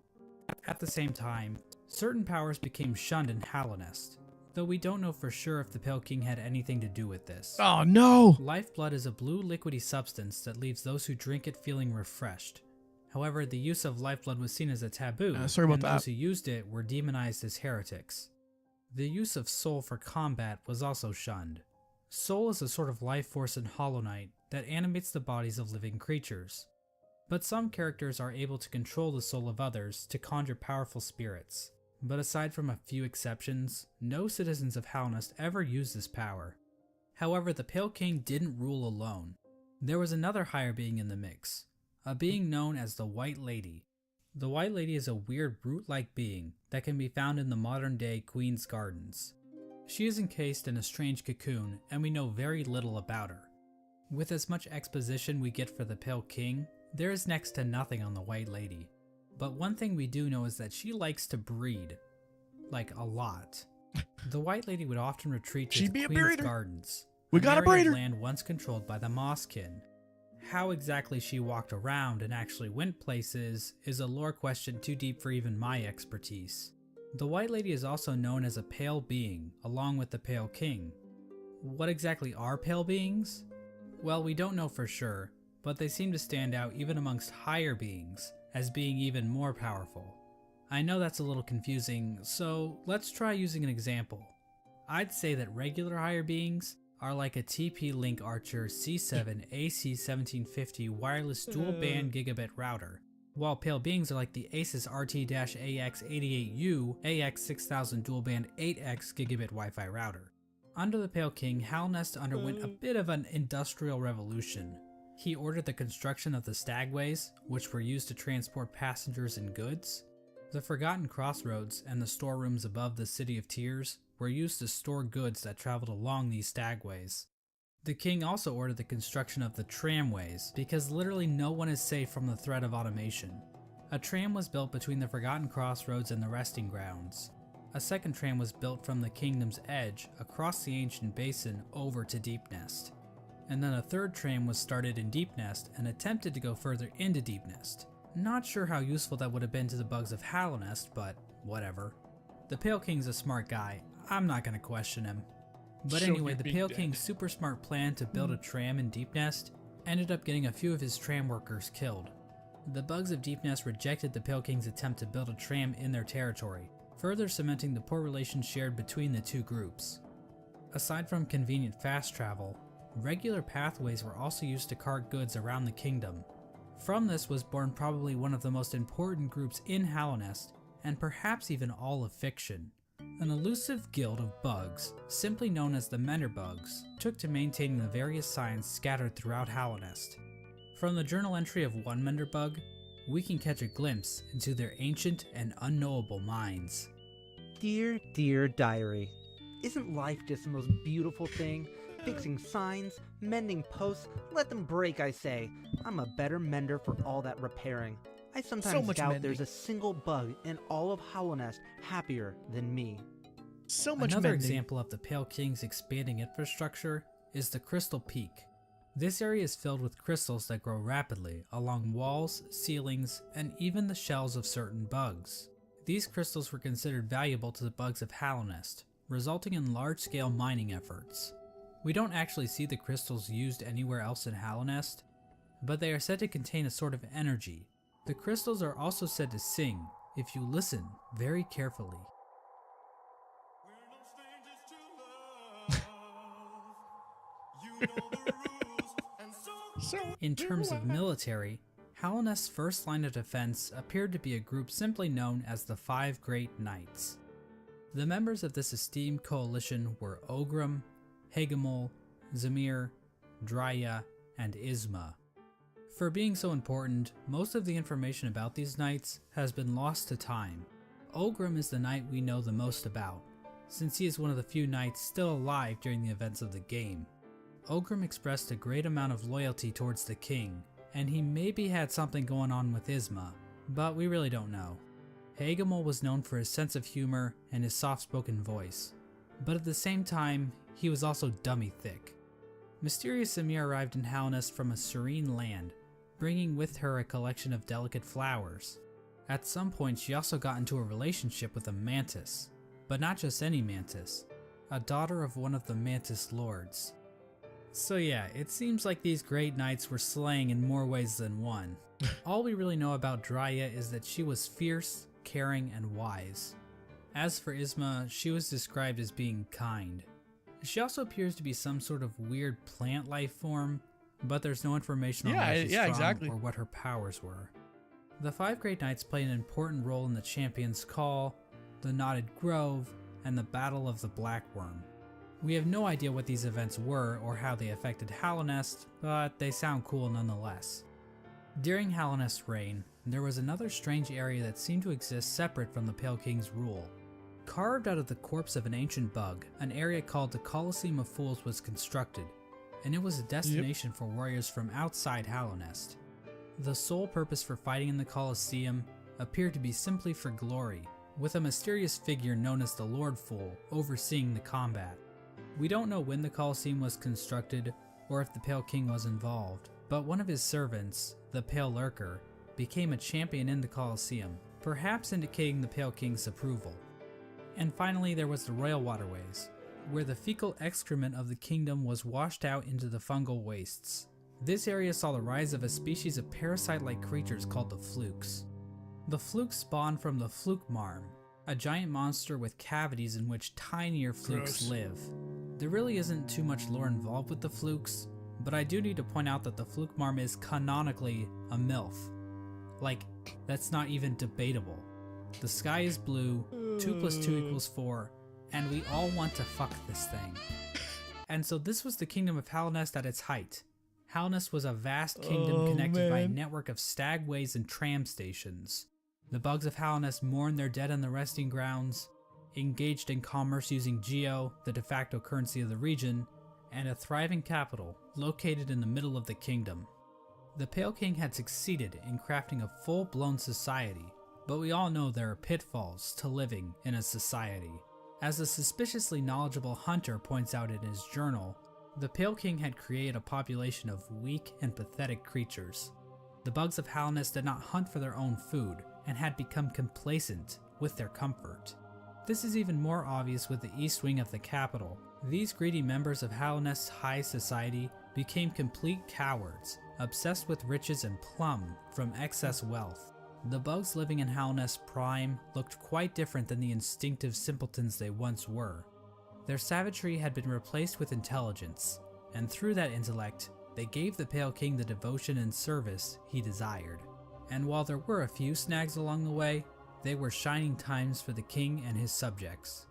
At the same time, certain powers became shunned in Hallownest, though we don't know for sure if the Pale King had anything to do with this. Oh no! Lifeblood is a blue liquidy substance that leaves those who drink it feeling refreshed. However, the use of lifeblood was seen as a taboo, and those who used it were demonized as heretics. The use of soul for combat was also shunned. Soul is a sort of life force in Hollow Knight that animates the bodies of living creatures. But some characters are able to control the soul of others to conjure powerful spirits. But aside from a few exceptions, no citizens of Hallownest ever used this power. However, the Pale King didn't rule alone. There was another higher being in the mix, a being known as the White Lady. The White Lady is a weird brute-like being that can be found in the modern-day Queen's Gardens. She is encased in a strange cocoon, and we know very little about her. With as much exposition we get for the Pale King, there is next to nothing on the White Lady. But one thing we do know is that she likes to breed. Like, a lot. The White Lady would often retreat to the Queen's Gardens, an area of land once controlled by the Mosskin. How exactly she walked around and actually went places is a lore question too deep for even my expertise. The White Lady is also known as a pale being, along with the Pale King. What exactly are pale beings? Well, we don't know for sure, but they seem to stand out even amongst higher beings, as being even more powerful. I know that's a little confusing, so let's try using an example. I'd say that regular higher beings are like a TP-Link Archer C7 AC1750 wireless dual-band gigabit router, while pale beings are like the Asus RT-AX88U AX6000 dual-band 8X gigabit Wi-Fi router. Under the Pale King, Hallownest underwent a bit of an industrial revolution. He ordered the construction of the stagways, which were used to transport passengers and goods. The Forgotten Crossroads and the storerooms above the City of Tears were used to store goods that traveled along these stagways. The king also ordered the construction of the tramways, because literally no one is safe from the threat of automation. A tram was built between the Forgotten Crossroads and the resting grounds. A second tram was built from the kingdom's edge across the ancient basin over to Deep Nest. And then a third tram was started in Deep Nest and attempted to go further into Deep Nest. Not sure how useful that would have been to the bugs of Hallownest, but whatever. The Pale King's a smart guy, I'm not gonna question him. But anyway, the Pale King's super smart plan to build a tram in Deep Nest ended up getting a few of his tram workers killed. The bugs of Deep Nest rejected the Pale King's attempt to build a tram in their territory, further cementing the poor relations shared between the two groups. Aside from convenient fast travel, regular pathways were also used to cart goods around the kingdom. From this was born probably one of the most important groups in Hallownest, and perhaps even all of fiction, An elusive guild of bugs, simply known as the Menderbugs, took to maintaining the various signs scattered throughout Hallownest. From the journal entry of one Menderbug, we can catch a glimpse into their ancient and unknowable minds. Dear, dear diary, isn't life just the most beautiful thing? Fixing signs, mending posts, let them break, I say. I'm a better mender for all that repairing. I sometimes doubt there's a single bug in all of Hallownest happier than me. Another example of the Pale King's expanding infrastructure is the Crystal Peak. This area is filled with crystals that grow rapidly along walls, ceilings, and even the shells of certain bugs. These crystals were considered valuable to the bugs of Hallownest, resulting in large-scale mining efforts. We don't actually see the crystals used anywhere else in Hallownest, but they are said to contain a sort of energy. The crystals are also said to sing, if you listen very carefully. In terms of military, Hallownest's first line of defense appeared to be a group simply known as the Five Great Knights. The members of this esteemed coalition were Ogrim, Hagamol, Zamir, Drya, and Isma. For being so important, most of the information about these knights has been lost to time. Ogrim is the knight we know the most about, since he is one of the few knights still alive during the events of the game. Ogrim expressed a great amount of loyalty towards the king, and he maybe had something going on with Isma, but we really don't know. Hagamol was known for his sense of humor and his soft-spoken voice, but at the same time, he was also dummy thick. Mysterious Samir arrived in Hallownest from a serene land, bringing with her a collection of delicate flowers. At some point, she also got into a relationship with a mantis, but not just any mantis, a daughter of one of the mantis lords. So yeah, it seems like these great knights were slaying in more ways than one. All we really know about Drya is that she was fierce, caring, and wise. As for Isma, she was described as being kind. She also appears to be some sort of weird plant life form, but there's no information on whether she's strong or what her powers were. The Five Great Knights play an important role in the Champion's Call, the Knotted Grove, and the Battle of the Black Worm. We have no idea what these events were or how they affected Hallownest, but they sound cool nonetheless. During Hallownest's reign, there was another strange area that seemed to exist separate from the Pale King's rule. Carved out of the corpse of an ancient bug, an area called the Colosseum of Fools was constructed, and it was a destination for warriors from outside Hallownest. The sole purpose for fighting in the Colosseum appeared to be simply for glory, with a mysterious figure known as the Lord Fool overseeing the combat. We don't know when the Colosseum was constructed or if the Pale King was involved, but one of his servants, the Pale Lurker, became a champion in the Colosseum, perhaps indicating the Pale King's approval. And finally, there was the Royal Waterways, where the fecal excrement of the kingdom was washed out into the fungal wastes. This area saw the rise of a species of parasite-like creatures called the Flukes. The Flukes spawned from the Fluke Marm, a giant monster with cavities in which tinier flukes live. There really isn't too much lore involved with the Flukes, but I do need to point out that the Fluke Marm is canonically a MILF. Like, that's not even debatable. The sky is blue, 2 + 2 = 4, and we all want to fuck this thing. And so this was the kingdom of Hallownest at its height. Hallownest was a vast kingdom connected by a network of stagways and tram stations. The bugs of Hallownest mourned their dead on the resting grounds, engaged in commerce using Geo, the de facto currency of the region, and a thriving capital located in the middle of the kingdom. The Pale King had succeeded in crafting a full-blown society, but we all know there are pitfalls to living in a society. As a suspiciously knowledgeable hunter points out in his journal, the Pale King had created a population of weak and pathetic creatures. The bugs of Hallownest did not hunt for their own food, and had become complacent with their comfort. This is even more obvious with the east wing of the capital. These greedy members of Hallownest's high society became complete cowards, obsessed with riches and plumb from excess wealth. The bugs living in Hallownest Prime looked quite different than the instinctive simpletons they once were. Their savagery had been replaced with intelligence, and through that intellect, they gave the Pale King the devotion and service he desired. And while there were a few snags along the way, they were shining times for the king and his subjects.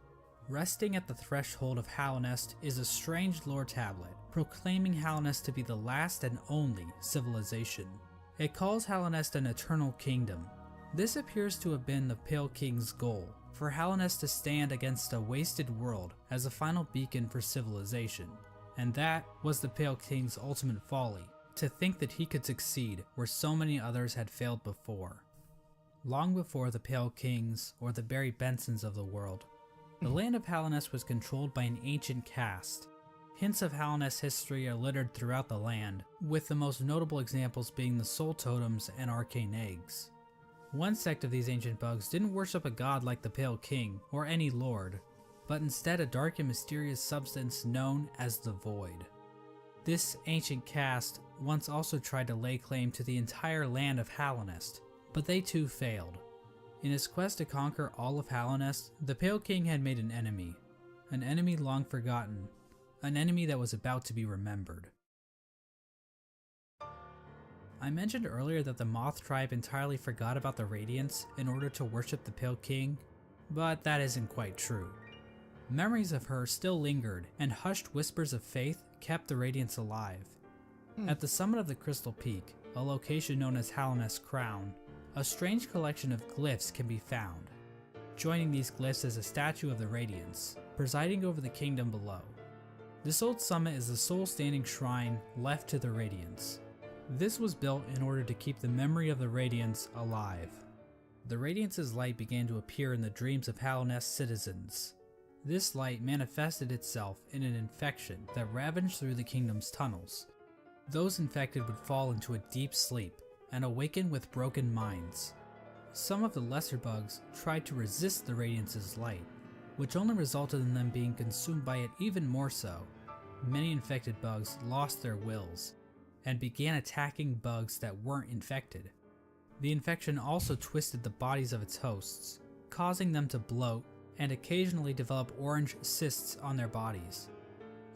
Resting at the threshold of Hallownest is a strange lore tablet, proclaiming Hallownest to be the last and only civilization. It calls Hallownest an eternal kingdom. This appears to have been the Pale King's goal, for Hallownest to stand against a wasted world as a final beacon for civilization. And that was the Pale King's ultimate folly, to think that he could succeed where so many others had failed before. Long before the Pale Kings or the Barry Bensons of the world, the land of Hallownest was controlled by an ancient caste. Hints of Hallownest history are littered throughout the land, with the most notable examples being the soul totems and arcane eggs. One sect of these ancient bugs didn't worship a god like the Pale King or any lord, but instead a dark and mysterious substance known as the Void. This ancient caste once also tried to lay claim to the entire land of Hallownest, but they too failed. In his quest to conquer all of Hallownest, the Pale King had made an enemy long forgotten, an enemy that was about to be remembered. I mentioned earlier that the Moth tribe entirely forgot about the Radiants in order to worship the Pale King, but that isn't quite true. Memories of her still lingered, and hushed whispers of faith kept the Radiants alive. At the summit of the Crystal Peak, a location known as Hallownest Crown, a strange collection of glyphs can be found. Joining these glyphs is a statue of the Radiants, presiding over the kingdom below. This old summit is the sole standing shrine left to the Radiants. This was built in order to keep the memory of the Radiants alive. The Radiants' light began to appear in the dreams of Hallownest citizens. This light manifested itself in an infection that ravaged through the kingdom's tunnels. Those infected would fall into a deep sleep and awaken with broken minds. Some of the lesser bugs tried to resist the Radiance's light, which only resulted in them being consumed by it even more so. Many infected bugs lost their wills, and began attacking bugs that weren't infected. The infection also twisted the bodies of its hosts, causing them to bloat and occasionally develop orange cysts on their bodies.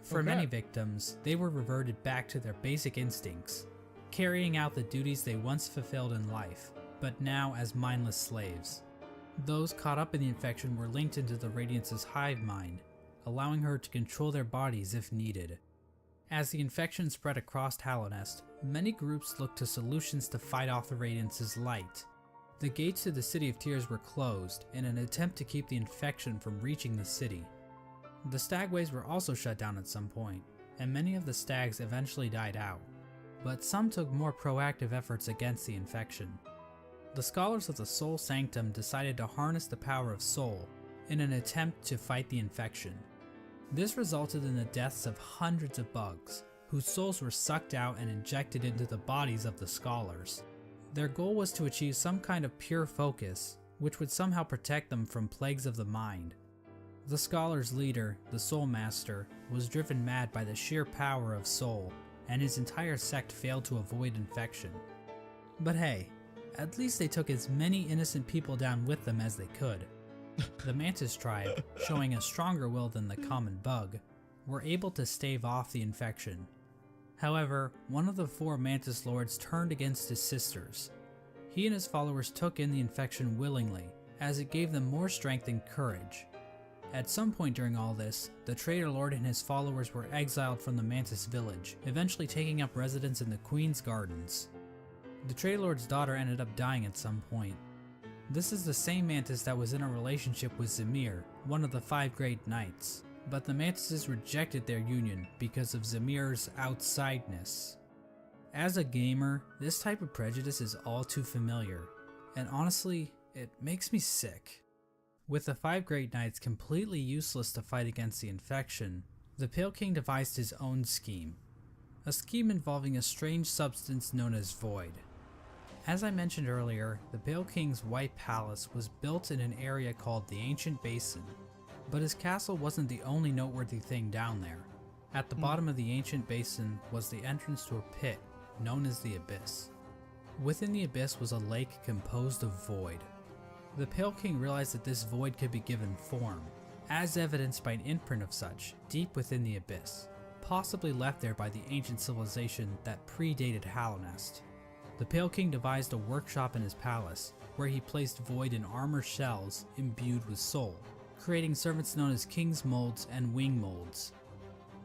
For many victims, they were reverted back to their basic instincts, carrying out the duties they once fulfilled in life, but now as mindless slaves. Those caught up in the infection were linked into the Radiance's hive mind, allowing her to control their bodies if needed. As the infection spread across Hallownest, many groups looked to solutions to fight off the Radiance's light. The gates to the City of Tears were closed in an attempt to keep the infection from reaching the city. The stagways were also shut down at some point, and many of the stags eventually died out, but some took more proactive efforts against the infection. The scholars of the Soul Sanctum decided to harness the power of Soul in an attempt to fight the infection. This resulted in the deaths of hundreds of bugs, whose souls were sucked out and injected into the bodies of the scholars. Their goal was to achieve some kind of pure focus, which would somehow protect them from plagues of the mind. The scholars' leader, the Soul Master, was driven mad by the sheer power of Soul, and his entire sect failed to avoid infection. But hey, at least they took as many innocent people down with them as they could. The Mantis tribe, showing a stronger will than the common bug, were able to stave off the infection. However, one of the 4 Mantis Lords turned against his sisters. He and his followers took in the infection willingly, as it gave them more strength and courage. At some point during all this, the Traitor Lord and his followers were exiled from the Mantis village, eventually taking up residence in the Queen's Gardens. The Traitor Lord's daughter ended up dying at some point. This is the same Mantis that was in a relationship with Zamir, one of the 5 Great Knights, but the Mantises rejected their union because of Zamir's outsideness. As a gamer, this type of prejudice is all too familiar, and honestly, it makes me sick. With the 5 Great Knights completely useless to fight against the infection, the Pale King devised his own scheme. A scheme involving a strange substance known as Void. As I mentioned earlier, the Pale King's White Palace was built in an area called the Ancient Basin, but his castle wasn't the only noteworthy thing down there. At the bottom of the Ancient Basin was the entrance to a pit known as the Abyss. Within the Abyss was a lake composed of void. The Pale King realized that this void could be given form, as evidenced by an imprint of such deep within the Abyss, possibly left there by the ancient civilization that predated Hallownest. The Pale King devised a workshop in his palace, where he placed void in armor shells imbued with soul, creating servants known as King's Molds and Wing Molds.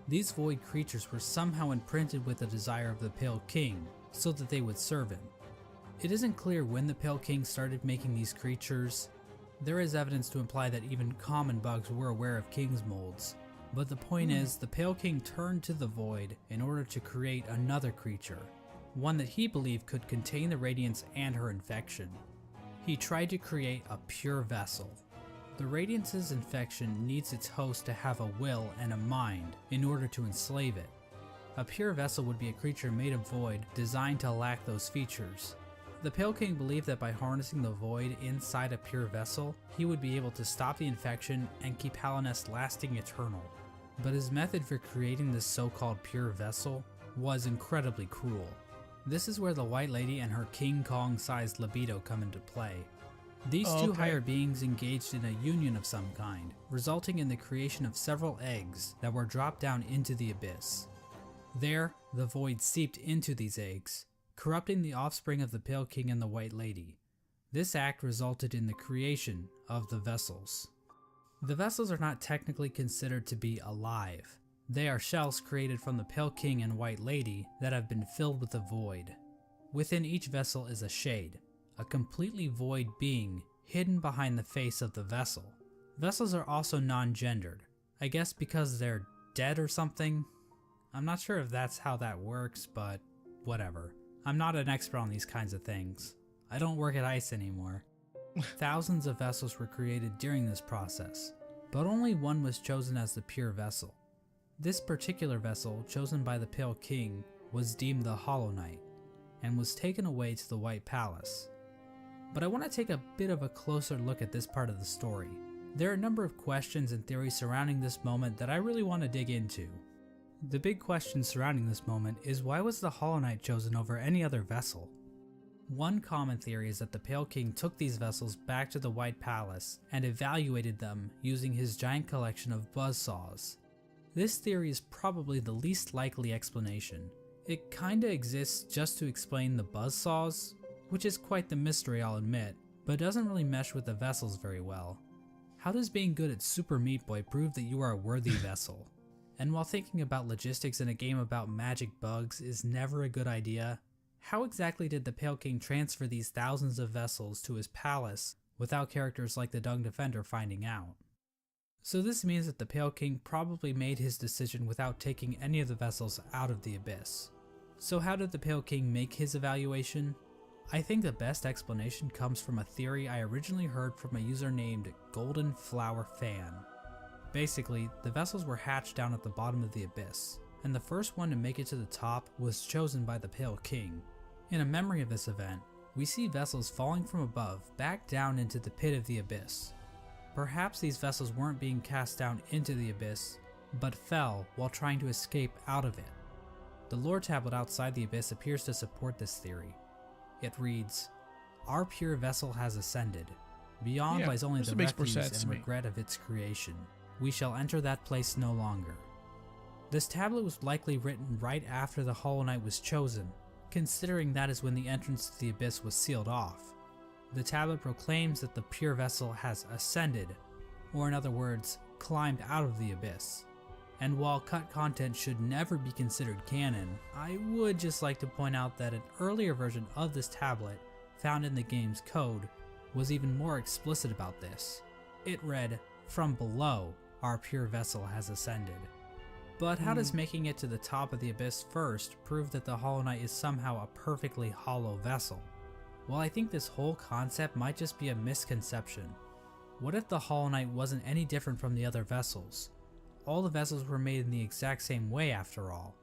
These void creatures were somehow imprinted with the desire of the Pale King, so that they would serve him. It isn't clear when the Pale King started making these creatures. There is evidence to imply that even common bugs were aware of King's Molds, but the point is, the Pale King turned to the void in order to create another creature, one that he believed could contain the Radiance and her infection. He tried to create a pure vessel. The Radiance's infection needs its host to have a will and a mind in order to enslave it. A pure vessel would be a creature made of void designed to lack those features. The Pale King believed that by harnessing the void inside a pure vessel, he would be able to stop the infection and keep Hallownest lasting eternal. But his method for creating this so-called pure vessel was incredibly cruel. This is where the White Lady and her King Kong-sized libido come into play. These two higher beings engaged in a union of some kind, resulting in the creation of several eggs that were dropped down into the abyss. There, the void seeped into these eggs, corrupting the offspring of the Pale King and the White Lady. This act resulted in the creation of the vessels. The vessels are not technically considered to be alive. They are shells created from the Pale King and White Lady that have been filled with the void. Within each vessel is a shade, a completely void being hidden behind the face of the vessel. Vessels are also non-gendered, I guess because they're dead or something. I'm not sure if that's how that works, but whatever. I'm not an expert on these kinds of things. I don't work at ICE anymore. Thousands of vessels were created during this process, but only one was chosen as the pure vessel. This particular vessel, chosen by the Pale King, was deemed the Hollow Knight, and was taken away to the White Palace. But I want to take a bit of a closer look at this part of the story. There are a number of questions and theories surrounding this moment that I really want to dig into. The big question surrounding this moment is, why was the Hollow Knight chosen over any other vessel? One common theory is that the Pale King took these vessels back to the White Palace and evaluated them using his giant collection of buzzsaws. This theory is probably the least likely explanation. It kinda exists just to explain the buzzsaws, which is quite the mystery, I'll admit, but doesn't really mesh with the vessels very well. How does being good at Super Meat Boy prove that you are a worthy vessel? And while thinking about logistics in a game about magic bugs is never a good idea, how exactly did the Pale King transfer these thousands of vessels to his palace without characters like the Dung Defender finding out? So this means that the Pale King probably made his decision without taking any of the vessels out of the abyss. So how did the Pale King make his evaluation? I think the best explanation comes from a theory I originally heard from a user named Golden Flower Fan. Basically, the vessels were hatched down at the bottom of the abyss, and the first one to make it to the top was chosen by the Pale King. In a memory of this event, we see vessels falling from above back down into the pit of the abyss. Perhaps these vessels weren't being cast down into the abyss, but fell while trying to escape out of it. The lore tablet outside the abyss appears to support this theory. It reads, "Our pure vessel has ascended. Beyond lies only the refuse and regret of its creation. We shall enter that place no longer." This tablet was likely written right after the Hollow Knight was chosen, considering that is when the entrance to the abyss was sealed off. The tablet proclaims that the pure vessel has ascended, or in other words, climbed out of the abyss. And while cut content should never be considered canon, I would just like to point out that an earlier version of this tablet, found in the game's code, was even more explicit about this. It read, "From below, our pure vessel has ascended." But how does making it to the top of the abyss first prove that the Hollow Knight is somehow a perfectly hollow vessel? Well, I think this whole concept might just be a misconception. What if the Hollow Knight wasn't any different from the other vessels? All the vessels were made in the exact same way after all.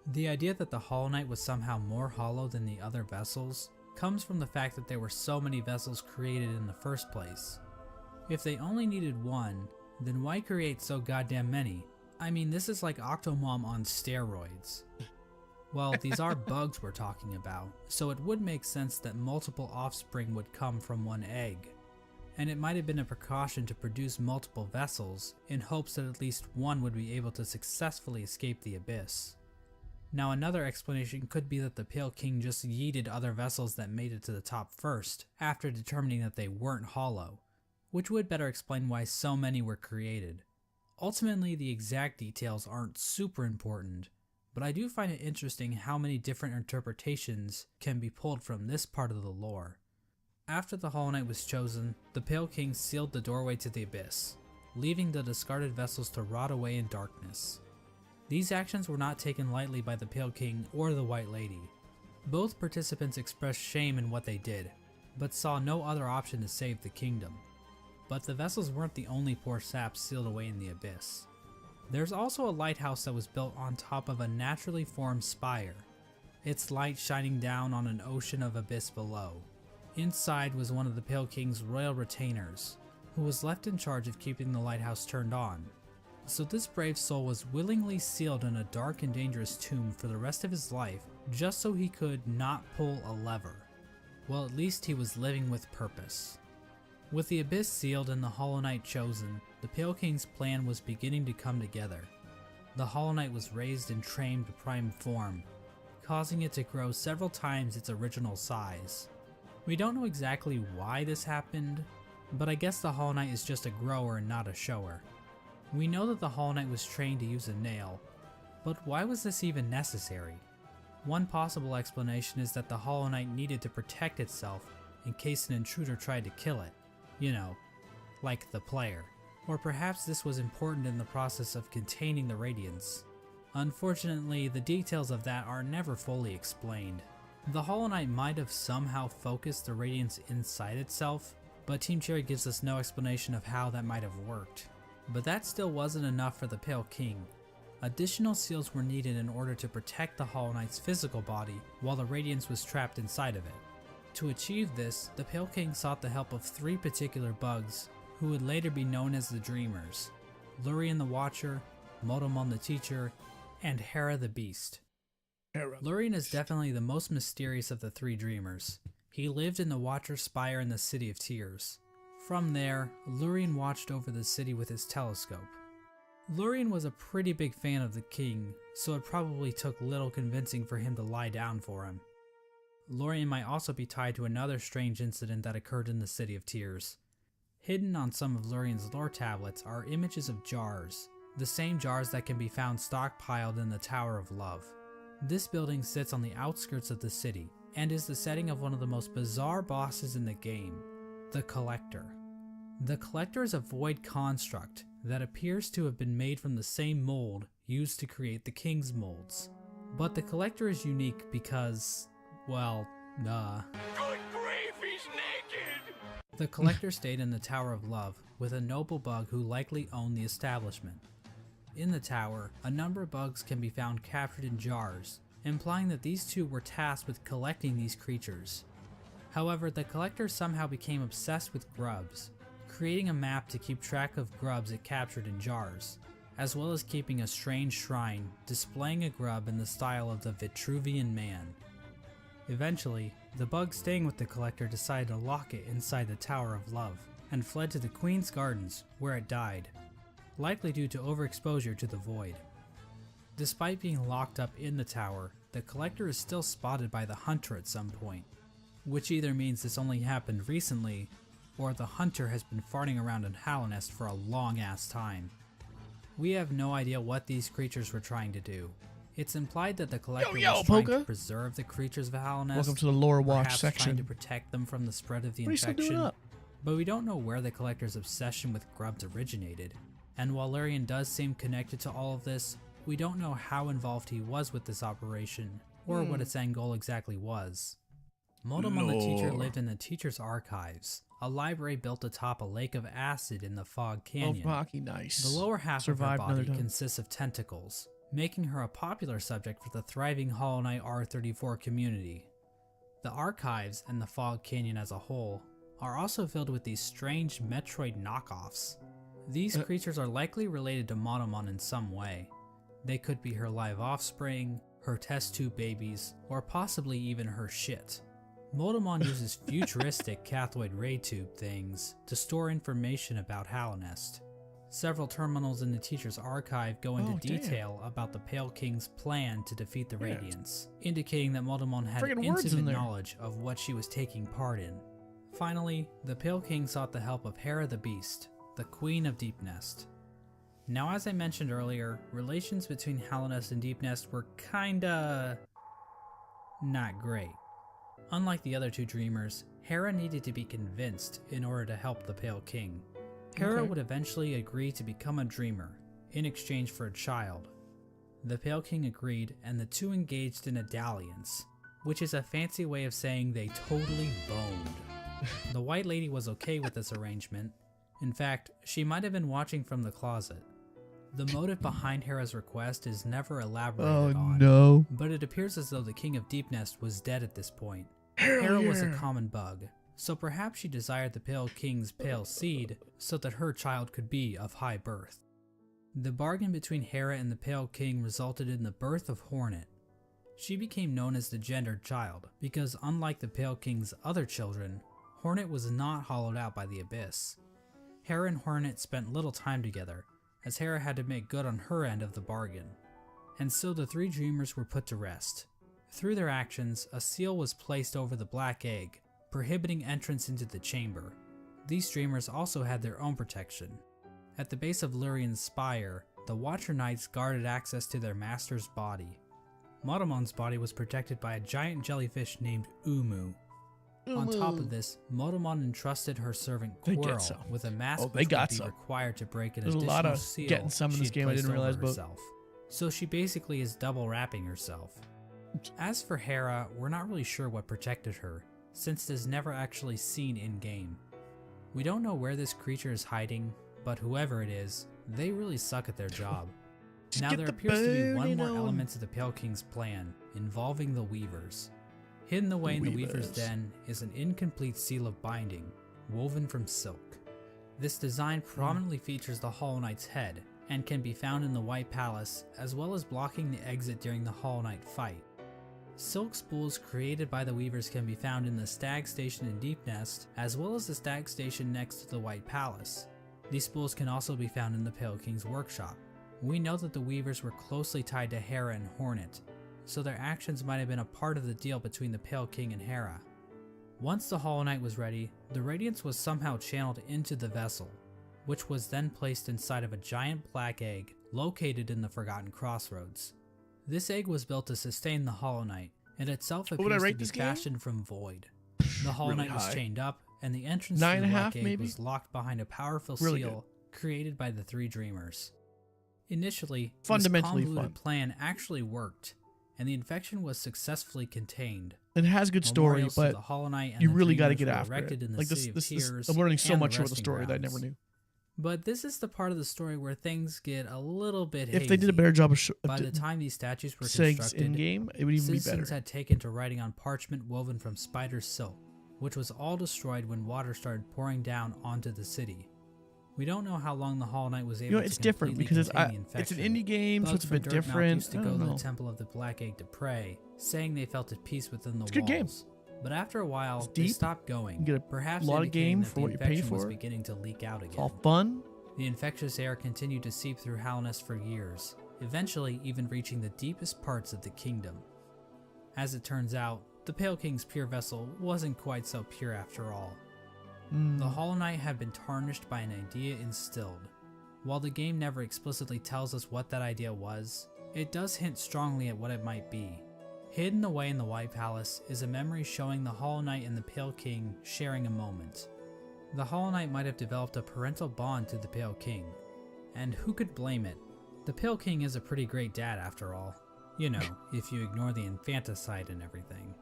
The idea that the Hollow Knight was somehow more hollow than the other vessels comes from the fact that there were so many vessels created in the first place. If they only needed one, then why create so goddamn many? I mean, this is like Octomom on steroids. Well, these are bugs we're talking about, so it would make sense that multiple offspring would come from one egg. And it might have been a precaution to produce multiple vessels in hopes that at least one would be able to successfully escape the abyss. Now another explanation could be that the Pale King just yeeted other vessels that made it to the top first, after determining that they weren't hollow, which would better explain why so many were created. Ultimately, the exact details aren't super important, but I do find it interesting how many different interpretations can be pulled from this part of the lore. After the Hollow Knight was chosen, the Pale King sealed the doorway to the Abyss, leaving the discarded vessels to rot away in darkness. These actions were not taken lightly by the Pale King or the White Lady. Both participants expressed shame in what they did, but saw no other option to save the kingdom. But the vessels weren't the only poor saps sealed away in the Abyss. There's also a lighthouse that was built on top of a naturally formed spire, its light shining down on an ocean of abyss below. Inside was one of the Pale King's royal retainers, who was left in charge of keeping the lighthouse turned on. So this brave soul was willingly sealed in a dark and dangerous tomb for the rest of his life, just so he could not pull a lever. Well, at least he was living with purpose. With the Abyss sealed and the Hollow Knight chosen, the Pale King's plan was beginning to come together. The Hollow Knight was raised and trained to prime form, causing it to grow several times its original size. We don't know exactly why this happened, but I guess the Hollow Knight is just a grower and not a shower. We know that the Hollow Knight was trained to use a nail, but why was this even necessary? One possible explanation is that the Hollow Knight needed to protect itself in case an intruder tried to kill it. You know, like the player. Or perhaps this was important in the process of containing the Radiance. Unfortunately, the details of that are never fully explained. The Hollow Knight might have somehow focused the Radiance inside itself, but Team Cherry gives us no explanation of how that might have worked. But that still wasn't enough for the Pale King. Additional seals were needed in order to protect the Hollow Knight's physical body while the Radiance was trapped inside of it. To achieve this, the Pale King sought the help of 3 particular bugs, who would later be known as the Dreamers: Lurien the Watcher, Motomon the Teacher, and Hera the Beast. Lurien is definitely the most mysterious of the 3 Dreamers. He lived in the Watcher's Spire in the City of Tears. From there, Lurien watched over the city with his telescope. Lurien was a pretty big fan of the king, so it probably took little convincing for him to lie down for him. Lurien might also be tied to another strange incident that occurred in the City of Tears. Hidden on some of Lurien's lore tablets are images of jars, the same jars that can be found stockpiled in the Tower of Love. This building sits on the outskirts of the city, and is the setting of one of the most bizarre bosses in the game, the Collector. The Collector is a void construct that appears to have been made from the same mold used to create the King's molds. But the Collector is unique because, well, Good grief, he's naked! The Collector stayed in the Tower of Love with a noble bug who likely owned the establishment. In the tower, a number of bugs can be found captured in jars, implying that these two were tasked with collecting these creatures. However, the Collector somehow became obsessed with grubs, creating a map to keep track of grubs it captured in jars, as well as keeping a strange shrine displaying a grub in the style of the Vitruvian Man. Eventually, the bug staying with the Collector decided to lock it inside the Tower of Love, and fled to the Queen's Gardens, where it died, likely due to overexposure to the void. Despite being locked up in the tower, the Collector is still spotted by the Hunter at some point, which either means this only happened recently, or the Hunter has been farting around in Hallownest for a long ass time. We have no idea what these creatures were trying to do. It's implied that the Collector was trying to preserve the creatures of Hallownest, welcome to the lore watch perhaps section. trying to protect them from the spread of the What are you still doing infection, up? but we don't know where the Collector's obsession with grubs originated. And while Lurien does seem connected to all of this, we don't know how involved he was with this operation, or what its end goal exactly was. Motomon the Teacher lived in the Teacher's Archives, a library built atop a lake of acid in the Fog Canyon. Nice. The lower half Survived of her body another time. consists of tentacles, making her a popular subject for the thriving Hollow Knight R34 community. The Archives and the Fog Canyon as a whole are also filled with these strange Metroid knockoffs. These creatures are likely related to Motomon in some way. They could be her live offspring, her test tube babies, or possibly even her shit. Motomon uses futuristic cathode ray tube things to store information about Hallownest. Several terminals in the Teacher's Archive go into detail about the Pale King's plan to defeat the Radiance, indicating that Motomon had Friggin' words in intimate there. knowledge of what she was taking part in. Finally, the Pale King sought the help of Hera the Beast, the Queen of Deep Nest. Now, as I mentioned earlier, relations between Hallownest and Deep Nest were kinda not great. Unlike the other two dreamers, Hera needed to be convinced in order to help the Pale King. Hera would eventually agree to become a dreamer, in exchange for a child. The Pale King agreed, and the two engaged in a dalliance, which is a fancy way of saying they totally boned. The White Lady was okay with this arrangement. In fact, she might have been watching from the closet. The motive behind Hera's request is never elaborated on, but it appears as though the King of Deep Nest was dead at this point. Hera was a common bug, so perhaps she desired the Pale King's pale seed so that her child could be of high birth. The bargain between Hera and the Pale King resulted in the birth of Hornet. She became known as the gendered child because, unlike the Pale King's other children, Hornet was not hollowed out by the abyss. Hera and Hornet spent little time together, as Hera had to make good on her end of the bargain. And so the three dreamers were put to rest. Through their actions, a seal was placed over the black egg, prohibiting entrance into the chamber. These dreamers also had their own protection. At the base of Lurian's spire, the Watcher Knights guarded access to their master's body. Motomon's body was protected by a giant jellyfish named Umu. On top of this, Motomon entrusted her servant Quirrell with a mask which would be required to break an additional seal getting some in this game I didn't realize about. Herself. So she basically is double wrapping herself. As for Hera, we're not really sure what protected her, since it is never actually seen in-game. We don't know where this creature is hiding, but whoever it is, they really suck at their job. Now there appears to be one more element to the Pale King's plan, involving the Weavers. Hidden away in the Weaver's Den is an incomplete seal of binding, woven from silk. This design prominently features the Hollow Knight's head, and can be found in the White Palace, as well as blocking the exit during the Hollow Knight fight. Silk spools created by the Weavers can be found in the Stag Station in Deep Nest, as well as the Stag Station next to the White Palace. These spools can also be found in the Pale King's workshop. We know that the Weavers were closely tied to Hera and Hornet, so their actions might have been a part of the deal between the Pale King and Hera. Once the Hollow Knight was ready, the Radiance was somehow channeled into the vessel, which was then placed inside of a giant black egg located in the Forgotten Crossroads. This egg was built to sustain the Hollow Knight, and itself appears to be fashioned from void. The Hollow Knight was chained up, and the entrance to the black egg was locked behind a powerful seal created by the three dreamers. Initially, this convoluted plan actually worked, and the infection was successfully contained. It has good story, but the Hollow Knight and you the really got to Dreamers get were after it. in the Like City of Tears I'm learning so and much the about the story that I never knew. But this is the part of the story where things get a little bit If they did a better job of by the time these statues were saying constructed, in game, it would even be citizens better. had taken to writing on parchment woven from spider silk, which was all destroyed when water started pouring down onto the city. We don't know how long the Hollow Knight was able to it's different because it's an infection. indie game, so it's a bit different. Used to go to the Temple of the Black Egg to pray, saying they felt at peace within the walls. It's a good game. But after a while, they deep. stopped going. You get a Perhaps lot of game for what you pay was for. beginning to leak out again. It's all fun. The infectious air continued to seep through Hallownest for years, eventually even reaching the deepest parts of the kingdom. As it turns out, the Pale King's pure vessel wasn't quite so pure after all. The Hollow Knight had been tarnished by an idea instilled. While the game never explicitly tells us what that idea was, it does hint strongly at what it might be. Hidden away in the White Palace is a memory showing the Hollow Knight and the Pale King sharing a moment. The Hollow Knight might have developed a parental bond to the Pale King, and who could blame it? The Pale King is a pretty great dad after all. You know, if you ignore the infanticide and everything.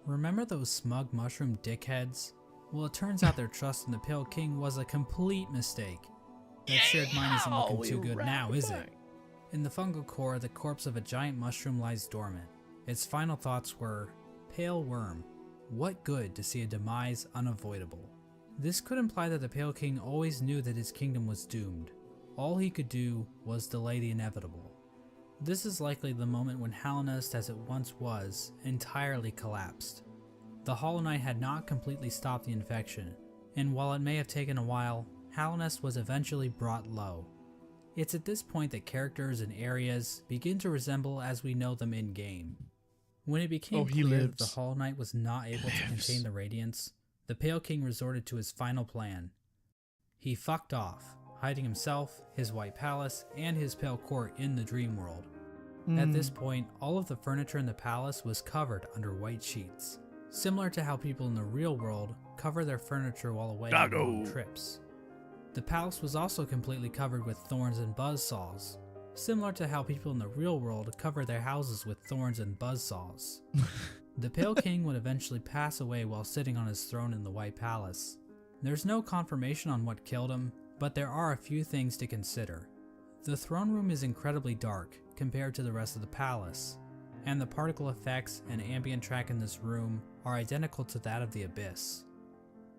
Remember those smug mushroom dickheads? Well, it turns out their trust in the Pale King was a complete mistake. That shared mind isn't looking too good now, is it? In the fungal core, the corpse of a giant mushroom lies dormant. Its final thoughts were, "Pale worm, what good to see a demise unavoidable?" This could imply that the Pale King always knew that his kingdom was doomed. All he could do was delay the inevitable. This is likely the moment when Hallownest, as it once was, entirely collapsed. The Hollow Knight had not completely stopped the infection, and while it may have taken a while, Hallownest was eventually brought low. It's at this point that characters and areas begin to resemble as we know them in-game. When it became clear that the Hollow Knight was not able to contain the Radiance, the Pale King resorted to his final plan. He fucked off, hiding himself, his White Palace, and his Pale Court in the dream world. At this point, all of the furniture in the palace was covered under white sheets, similar to how people in the real world cover their furniture while away on long trips. The palace was also completely covered with thorns and buzzsaws, similar to how people in the real world cover their houses with thorns and buzzsaws. The Pale King would eventually pass away while sitting on his throne in the White Palace. There's no confirmation on what killed him, but there are a few things to consider. The throne room is incredibly dark compared to the rest of the palace, and the particle effects and ambient track in this room are identical to that of the Abyss.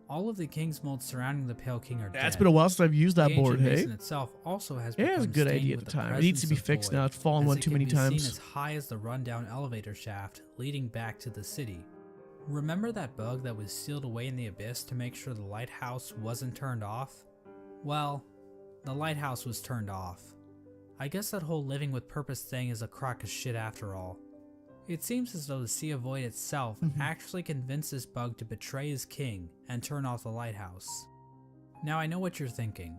All of the King's molds surrounding the Pale King are dead. It's been a while since I've used that board, hey? The itself also has it was a good idea at the time. It needs to be fixed now. It's fallen one too many times. Seen as high as the rundown elevator shaft leading back to the city. Remember that bug that was sealed away in the Abyss to make sure the lighthouse wasn't turned off? Well, the lighthouse was turned off. I guess that whole living with purpose thing is a crock of shit after all. It seems as though the Sea of Void itself actually convinced this bug to betray his king and turn off the lighthouse. Now I know what you're thinking.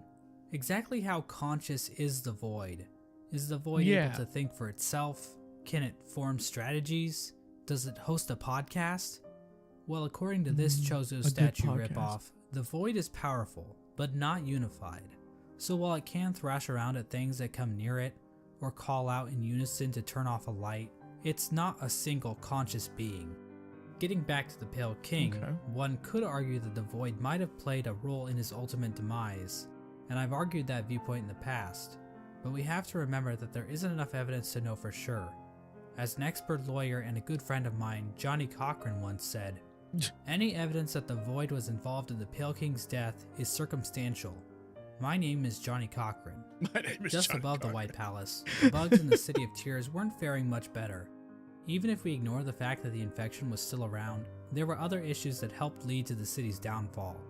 Exactly how conscious is the Void? Is the Void able to think for itself? Can it form strategies? Does it host a podcast? Well, according to this Chozo statue ripoff, the Void is powerful, but not unified. So while it can thrash around at things that come near it, or call out in unison to turn off a light, it's not a single conscious being. Getting back to the Pale King, one could argue that the Void might have played a role in his ultimate demise, and I've argued that viewpoint in the past, but we have to remember that there isn't enough evidence to know for sure. As an expert lawyer and a good friend of mine, Johnny Cochran, once said, "Any evidence that the Void was involved in the Pale King's death is circumstantial. My name is Johnny Cochran." My name is Just Johnny above Cochran. the White Palace, the bugs in the City of Tears weren't faring much better. Even if we ignore the fact that the infection was still around, there were other issues that helped lead to the city's downfall.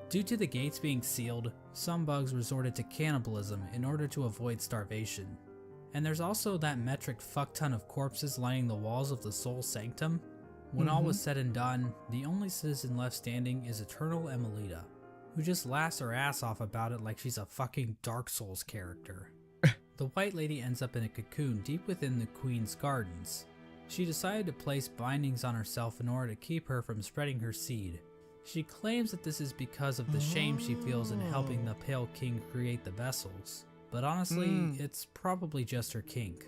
Due to the gates being sealed, some bugs resorted to cannibalism in order to avoid starvation. And there's also that metric fuckton of corpses lining the walls of the Soul Sanctum. When all was said and done, the only citizen left standing is Eternal Emelita, who just laughs her ass off about it like she's a fucking Dark Souls character. The White Lady ends up in a cocoon deep within the Queen's gardens. She decided to place bindings on herself in order to keep her from spreading her seed. She claims that this is because of the shame she feels in helping the Pale King create the vessels, but honestly, it's probably just her kink.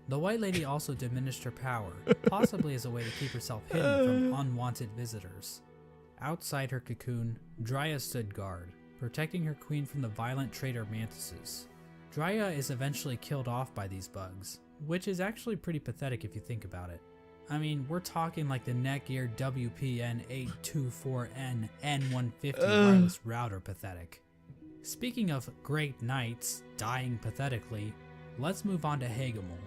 The White Lady also diminished her power, possibly as a way to keep herself hidden from unwanted visitors. Outside her cocoon, Dryia stood guard, protecting her queen from the violent traitor mantises. Dryia is eventually killed off by these bugs, which is actually pretty pathetic if you think about it. I mean, we're talking like the Netgear WPN824N N150 wireless router pathetic. Speaking of great knights dying pathetically, let's move on to Hagamol.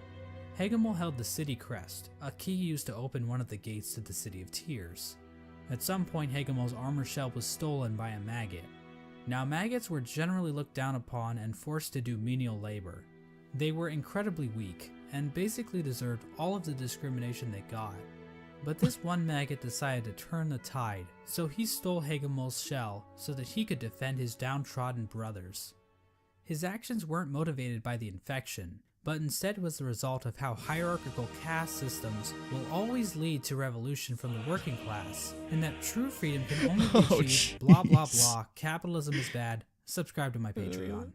Hagamol held the city crest, a key used to open one of the gates to the City of Tears. At some point, Hagamol's armor shell was stolen by a maggot. Now, maggots were generally looked down upon and forced to do menial labor. They were incredibly weak, and basically deserved all of the discrimination they got. But this one maggot decided to turn the tide, so he stole Hagamol's shell so that he could defend his downtrodden brothers. His actions weren't motivated by the infection, but instead was the result of how hierarchical caste systems will always lead to revolution from the working class, and that true freedom can only be achieved, blah blah blah, capitalism is bad, subscribe to my Patreon.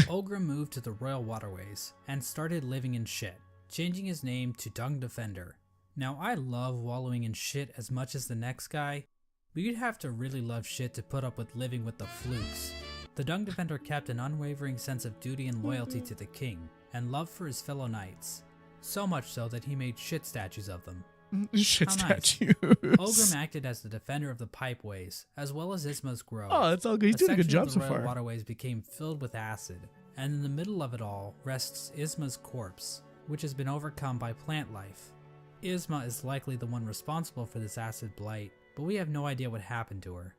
Ogrim moved to the Royal Waterways, and started living in shit, changing his name to Dung Defender. Now I love wallowing in shit as much as the next guy, but you'd have to really love shit to put up with living with the flukes. The Dung Defender kept an unwavering sense of duty and loyalty to the king, and love for his fellow knights. So much so that he made shit statues of them. Shit How nice. statues. Ogrim acted as the defender of the pipeways, as well as Isma's Grove. Oh, that's all good. He's doing a good job so The Royal far. Waterways became filled with acid, and in the middle of it all rests Isma's corpse, which has been overcome by plant life. Isma is likely the one responsible for this acid blight, but we have no idea what happened to her.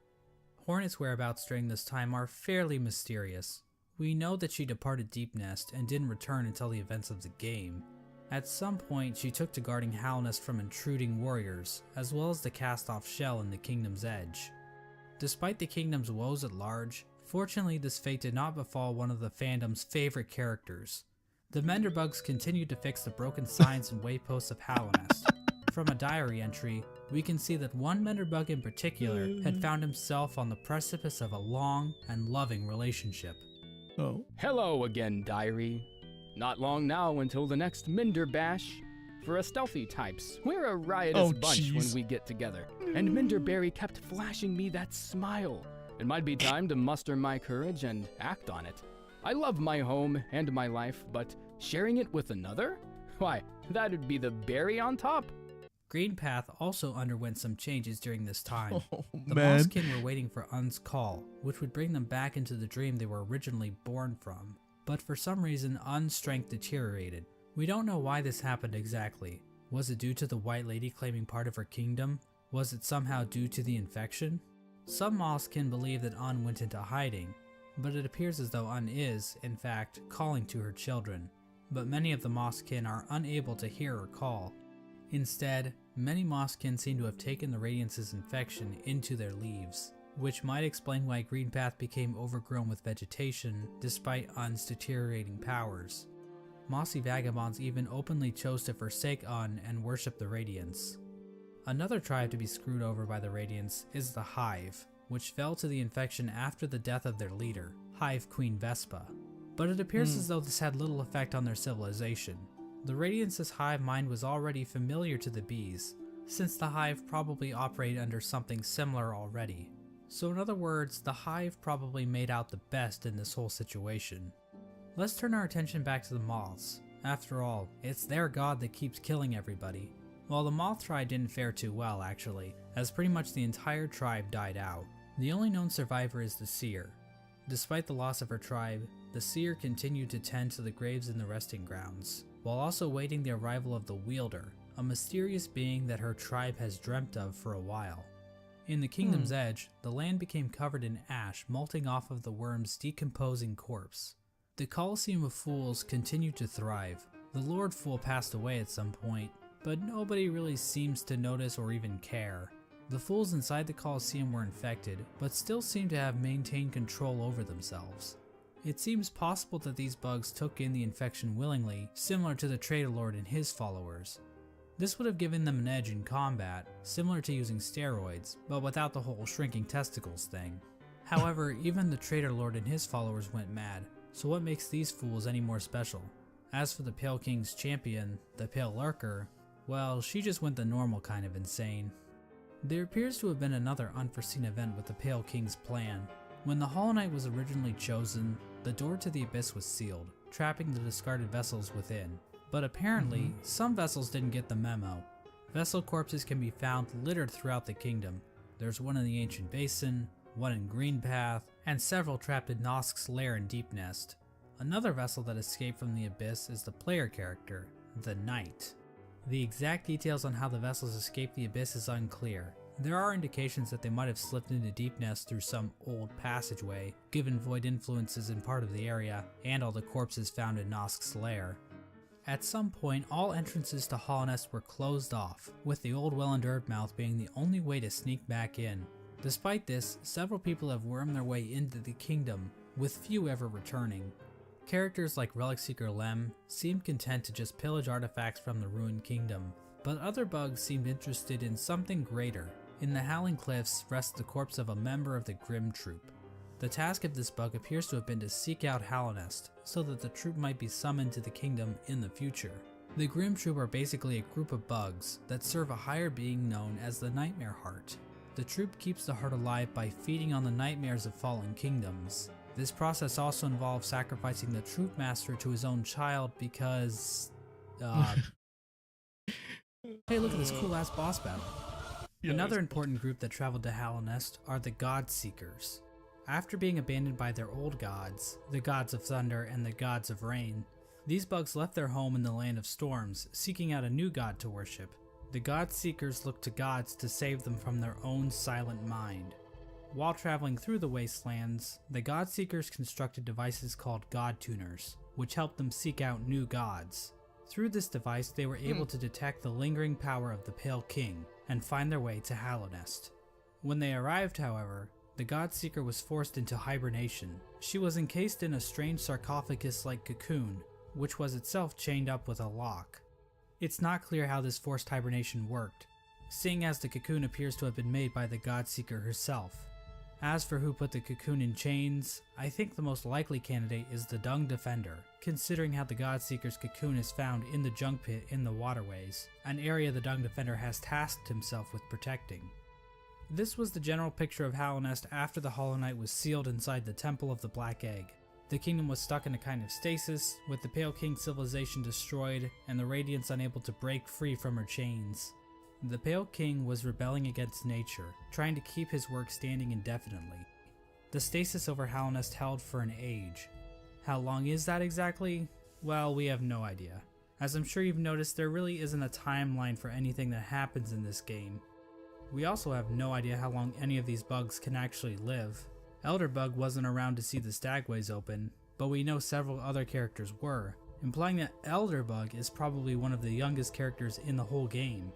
Hornet's whereabouts during this time are fairly mysterious. We know that she departed Deep Nest and didn't return until the events of the game. At some point, she took to guarding Halnest from intruding warriors, as well as the cast-off shell in the Kingdom's Edge. Despite the kingdom's woes at large, fortunately this fate did not befall one of the fandom's favorite characters. The Menderbugs continued to fix the broken signs and wayposts of Hallownest. From a diary entry, we can see that one Menderbug in particular had found himself on the precipice of a long and loving relationship. Oh. Hello again, diary. Not long now until the next Minder Bash. For us stealthy types, we're a riotous bunch when we get together. And Minderberry kept flashing me that smile. It might be time to muster my courage and act on it. I love my home and my life, but sharing it with another? Why, that'd be the berry on top. Greenpath also underwent some changes during this time. The man. Mosskin were waiting for Un's call, which would bring them back into the dream they were originally born from. But for some reason, Un's strength deteriorated. We don't know why this happened exactly. Was it due to the White Lady claiming part of her kingdom? Was it somehow due to the infection? Some Mosskin believe that Un went into hiding, but it appears as though Un is, in fact, calling to her children. But many of the Mosskin are unable to hear her call. Instead, many Mosskin seem to have taken the Radiance's infection into their leaves, which might explain why Greenpath became overgrown with vegetation despite Un's deteriorating powers. Mossy vagabonds even openly chose to forsake Un and worship the Radiance. Another tribe to be screwed over by the Radiance is the Hive, which fell to the infection after the death of their leader, Hive Queen Vespa. But it appears as though this had little effect on their civilization. The Radiance's hive mind was already familiar to the bees, since the hive probably operated under something similar already. So in other words, the hive probably made out the best in this whole situation. Let's turn our attention back to the moths. After all, it's their god that keeps killing everybody. Well, the moth tribe didn't fare too well actually, as pretty much the entire tribe died out. The only known survivor is the seer. Despite the loss of her tribe, the seer continued to tend to the graves in the resting grounds, while also waiting the arrival of the wielder, a mysterious being that her tribe has dreamt of for a while. In the kingdom's edge, the land became covered in ash molting off of the worm's decomposing corpse. The Colosseum of Fools continued to thrive. The Lord Fool passed away at some point, but nobody really seems to notice or even care. The fools inside the Colosseum were infected, but still seem to have maintained control over themselves. It seems possible that these bugs took in the infection willingly, similar to the Traitor Lord and his followers. This would have given them an edge in combat, similar to using steroids, but without the whole shrinking testicles thing. However, even the Traitor Lord and his followers went mad, so what makes these fools any more special? As for the Pale King's champion, the Pale Lurker, well, she just went the normal kind of insane. There appears to have been another unforeseen event with the Pale King's plan. When the Hollow Knight was originally chosen, the door to the Abyss was sealed, trapping the discarded vessels within. But apparently, some vessels didn't get the memo. Vessel corpses can be found littered throughout the kingdom. There's one in the Ancient Basin, one in Greenpath, and several trapped in Nosk's lair in Deep Nest. Another vessel that escaped from the Abyss is the player character, the Knight. The exact details on how the vessels escaped the Abyss is unclear. There are indications that they might have slipped into Deep Nest through some old passageway, given void influences in part of the area, and all the corpses found in Nosk's lair. At some point, all entrances to Hallownest were closed off, with the old well-and Earthmouth being the only way to sneak back in. Despite this, several people have wormed their way into the kingdom, with few ever returning. Characters like Relic Seeker Lem seemed content to just pillage artifacts from the ruined kingdom, but other bugs seemed interested in something greater. In the Howling Cliffs rests the corpse of a member of the Grim Troop. The task of this bug appears to have been to seek out Hallownest, so that the troop might be summoned to the kingdom in the future. The Grim Troop are basically a group of bugs that serve a higher being known as the Nightmare Heart. The troop keeps the heart alive by feeding on the nightmares of fallen kingdoms. This process also involves sacrificing the troop master to his own child because... Hey, look at this cool ass boss battle. Yeah, Another important group that traveled to Hallownest are the God Seekers. After being abandoned by their old gods, the gods of thunder and the gods of rain, these bugs left their home in the land of storms, seeking out a new god to worship. The God Seekers looked to gods to save them from their own silent mind. While traveling through the wastelands, the God Seekers constructed devices called God Tuners, which helped them seek out new gods. Through this device, they were able to detect the lingering power of the Pale King and find their way to Hallownest. When they arrived, however, the Godseeker was forced into hibernation. She was encased in a strange sarcophagus-like cocoon, which was itself chained up with a lock. It's not clear how this forced hibernation worked, seeing as the cocoon appears to have been made by the Godseeker herself. As for who put the cocoon in chains, I think the most likely candidate is the Dung Defender, considering how the Godseeker's cocoon is found in the junk pit in the waterways, an area the Dung Defender has tasked himself with protecting. This was the general picture of Hallownest after the Hollow Knight was sealed inside the Temple of the Black Egg. The kingdom was stuck in a kind of stasis, with the Pale King civilization destroyed and the Radiants unable to break free from her chains. The Pale King was rebelling against nature, trying to keep his work standing indefinitely. The stasis over Hallownest held for an age. How long is that exactly? Well, we have no idea. As I'm sure you've noticed, there really isn't a timeline for anything that happens in this game. We also have no idea how long any of these bugs can actually live. Elderbug wasn't around to see the stagways open, but we know several other characters were, implying that Elderbug is probably one of the youngest characters in the whole game.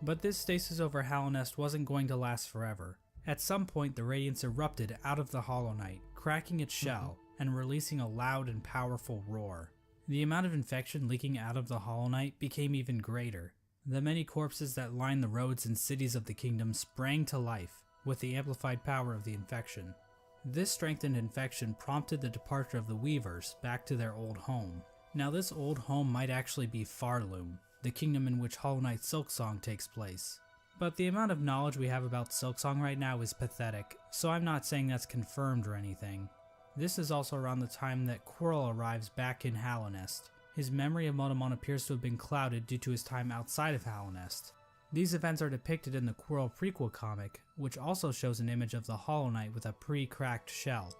But this stasis over Hallownest wasn't going to last forever. At some point, the Radiance erupted out of the Hollow Knight, cracking its shell and releasing a loud and powerful roar. The amount of infection leaking out of the Hollow Knight became even greater. The many corpses that lined the roads and cities of the kingdom sprang to life with the amplified power of the infection. This strengthened infection prompted the departure of the Weavers back to their old home. Now this old home might actually be Farloom, the kingdom in which Hollow Knight Silksong takes place. But the amount of knowledge we have about Silksong right now is pathetic, so I'm not saying that's confirmed or anything. This is also around the time that Quirrell arrives back in Hallownest. His memory of Motomon appears to have been clouded due to his time outside of Hallownest. These events are depicted in the Quirrell prequel comic, which also shows an image of the Hollow Knight with a pre-cracked shell.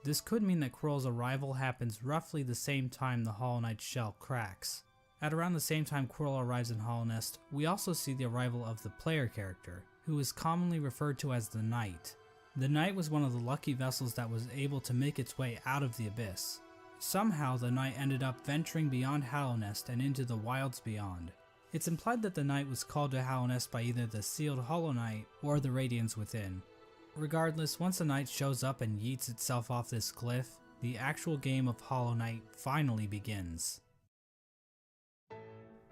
This could mean that Quirrell's arrival happens roughly the same time the Hollow Knight's shell cracks. At around the same time Quirrell arrives in Hallownest, we also see the arrival of the player character, who is commonly referred to as the Knight. The Knight was one of the lucky vessels that was able to make its way out of the abyss. Somehow the Knight ended up venturing beyond Hallownest and into the wilds beyond. It's implied that the Knight was called to Hallownest by either the sealed Hollow Knight or the Radiants within. Regardless, once the Knight shows up and yeets itself off this cliff, the actual game of Hollow Knight finally begins.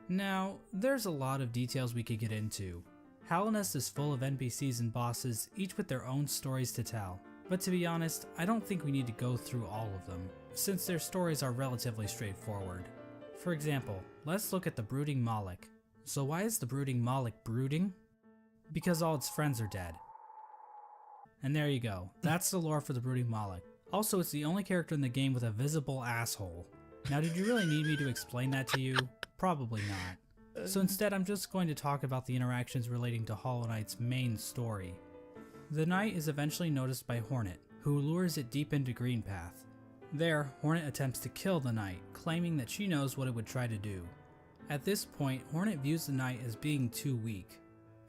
Now, there's a lot of details we could get into. Hallownest is full of NPCs and bosses, each with their own stories to tell. But to be honest, I don't think we need to go through all of them, since their stories are relatively straightforward. For example, let's look at the Brooding Moloch. So why is the Brooding Moloch brooding? Because all its friends are dead. And there you go, that's the lore for the Brooding Moloch. Also, it's the only character in the game with a visible asshole. Now, did you really need me to explain that to you? Probably not. So instead, I'm just going to talk about the interactions relating to Hollow Knight's main story. The Knight is eventually noticed by Hornet, who lures it deep into Greenpath. There, Hornet attempts to kill the Knight, claiming that she knows what it would try to do. At this point, Hornet views the Knight as being too weak.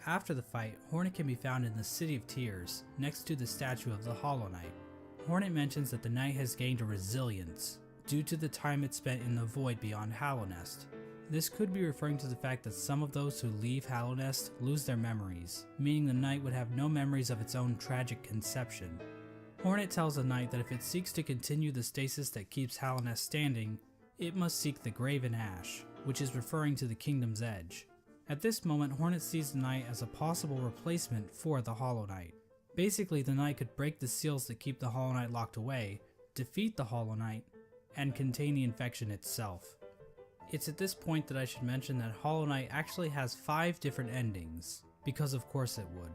After the fight, Hornet can be found in the City of Tears, next to the statue of the Hollow Knight. Hornet mentions that the Knight has gained a resilience, due to the time it spent in the void beyond Hallownest. This could be referring to the fact that some of those who leave Hallownest lose their memories, meaning the Knight would have no memories of its own tragic conception. Hornet tells the Knight that if it seeks to continue the stasis that keeps Hallownest standing, it must seek the Graven Ash, which is referring to the Kingdom's Edge. At this moment, Hornet sees the Knight as a possible replacement for the Hollow Knight. Basically, the Knight could break the seals that keep the Hollow Knight locked away, defeat the Hollow Knight, and contain the infection itself. It's at this point that I should mention that Hollow Knight actually has 5 different endings, because of course it would.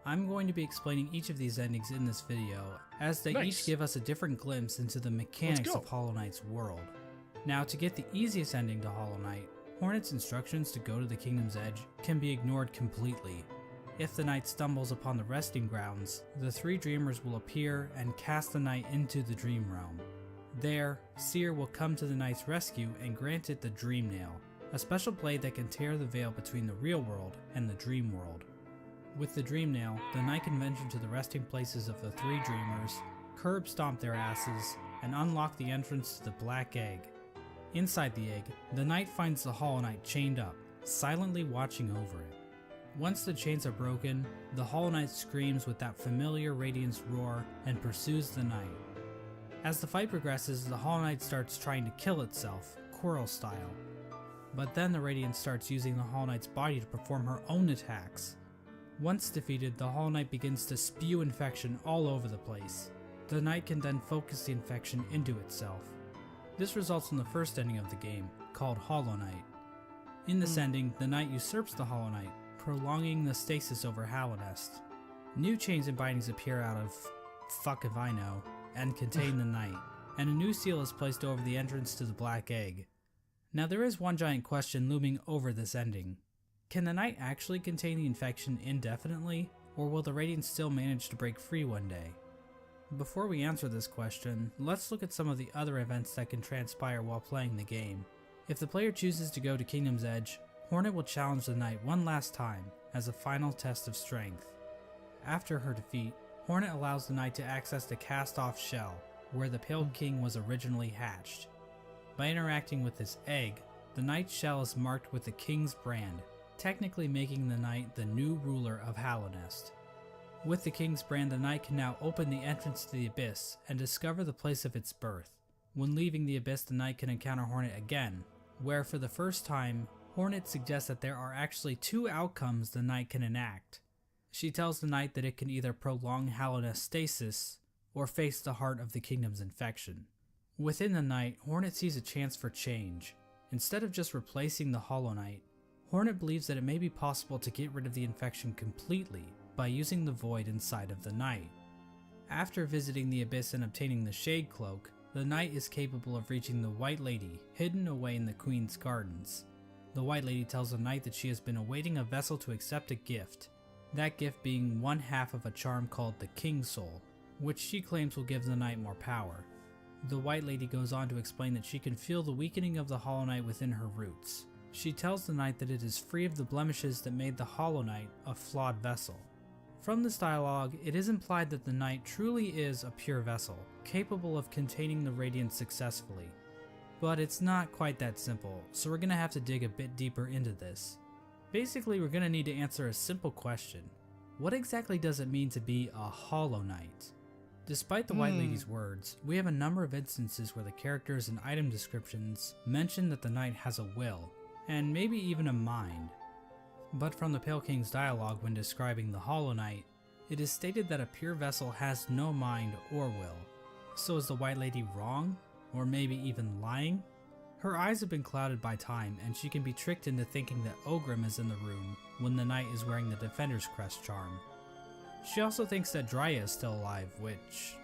I'm going to be explaining each of these endings in this video, as they each give us a different glimpse into the mechanics of Hollow Knight's world. Now, to get the easiest ending to Hollow Knight, Hornet's instructions to go to the Kingdom's Edge can be ignored completely. If the Knight stumbles upon the resting grounds, the 3 dreamers will appear and cast the Knight into the Dream Realm. There, Seer will come to the Knight's rescue and grant it the Dream Nail, a special blade that can tear the veil between the real world and the dream world. With the Dream Nail, the Knight can venture to the resting places of the 3 dreamers, curb stomp their asses, and unlock the entrance to the Black Egg. Inside the egg, the Knight finds the Hollow Knight chained up, silently watching over it. Once the chains are broken, the Hollow Knight screams with that familiar Radiance roar and pursues the knight. As the fight progresses, the Hollow Knight starts trying to kill itself, Coral style. But then the Radiance starts using the Hollow Knight's body to perform her own attacks. Once defeated, the Hollow Knight begins to spew infection all over the place. The knight can then focus the infection into itself. This results in the first ending of the game, called Hollow Knight. In this ending, the knight usurps the Hollow Knight, prolonging the stasis over Hallownest. New chains and bindings appear out of fuck if I know, and contain the knight, and a new seal is placed over the entrance to the Black Egg. Now there is one giant question looming over this ending. Can the knight actually contain the infection indefinitely, or will the Radiant still manage to break free one day? Before we answer this question, let's look at some of the other events that can transpire while playing the game. If the player chooses to go to Kingdom's Edge, Hornet will challenge the knight one last time as a final test of strength. After her defeat, Hornet allows the knight to access the cast-off shell, where the Pale King was originally hatched. By interacting with this egg, the knight's shell is marked with the king's brand, technically making the knight the new ruler of Hallownest. With the king's brand, the knight can now open the entrance to the abyss and discover the place of its birth. When leaving the abyss, the knight can encounter Hornet again, where for the first time, Hornet suggests that there are actually two outcomes the knight can enact. She tells the knight that it can either prolong Hallownest's stasis, or face the heart of the kingdom's infection. Within the knight, Hornet sees a chance for change. Instead of just replacing the Hollow Knight, Hornet believes that it may be possible to get rid of the infection completely by using the void inside of the knight. After visiting the abyss and obtaining the Shade Cloak, the knight is capable of reaching the White Lady hidden away in the Queen's Gardens. The White Lady tells the knight that she has been awaiting a vessel to accept a gift, that gift being one half of a charm called the King's Soul, which she claims will give the knight more power. The White Lady goes on to explain that she can feel the weakening of the Hollow Knight within her roots. She tells the knight that it is free of the blemishes that made the Hollow Knight a flawed vessel. From this dialogue, it is implied that the knight truly is a pure vessel, capable of containing the Radiance successfully. But it's not quite that simple, so we're going to have to dig a bit deeper into this. Basically, we're going to need to answer a simple question. What exactly does it mean to be a Hollow Knight? Despite the White Lady's words, we have a number of instances where the characters and item descriptions mention that the knight has a will, and maybe even a mind. But from the Pale King's dialogue when describing the Hollow Knight, it is stated that a pure vessel has no mind or will. So is the White Lady wrong? Or maybe even lying? Her eyes have been clouded by time, and she can be tricked into thinking that Ogrim is in the room when the knight is wearing the Defender's Crest charm. She also thinks that Drya is still alive, which,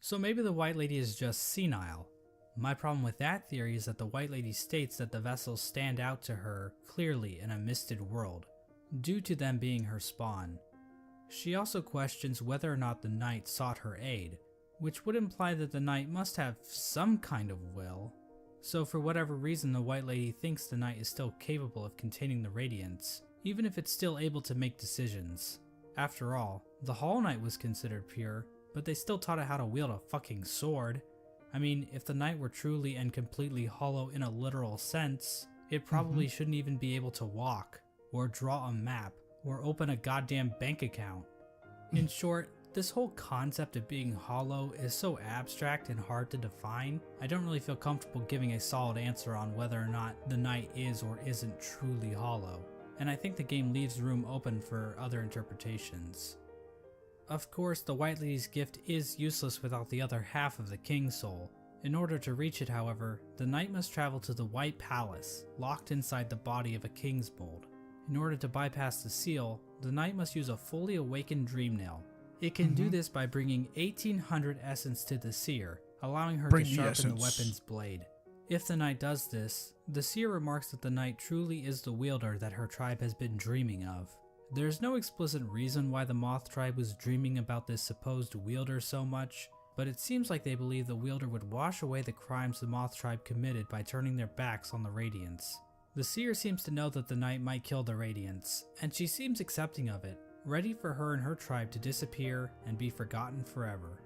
So maybe the White Lady is just senile. My problem with that theory is that the White Lady states that the vessels stand out to her clearly in a misted world, due to them being her spawn. She also questions whether or not the knight sought her aid, which would imply that the knight must have some kind of will. So for whatever reason, the White Lady thinks the knight is still capable of containing the Radiance, even if it's still able to make decisions. After all, the Hollow Knight was considered pure, but they still taught it how to wield a fucking sword. I mean, if the knight were truly and completely hollow in a literal sense, it probably shouldn't even be able to walk, or draw a map, or open a goddamn bank account. In short, this whole concept of being hollow is so abstract and hard to define, I don't really feel comfortable giving a solid answer on whether or not the knight is or isn't truly hollow, and I think the game leaves room open for other interpretations. Of course, the White Lady's gift is useless without the other half of the King's Soul. In order to reach it, however, the knight must travel to the White Palace, locked inside the body of a King's Mold. In order to bypass the seal, the knight must use a fully awakened Dream Nail. It can do this by bringing 1800 essence to the seer, allowing her to sharpen the weapon's blade. If the knight does this, the seer remarks that the knight truly is the wielder that her tribe has been dreaming of. There's no explicit reason why the Moth tribe was dreaming about this supposed wielder so much, but it seems like they believe the wielder would wash away the crimes the Moth tribe committed by turning their backs on the Radiance. The seer seems to know that the knight might kill the Radiance, and she seems accepting of it, ready for her and her tribe to disappear and be forgotten forever.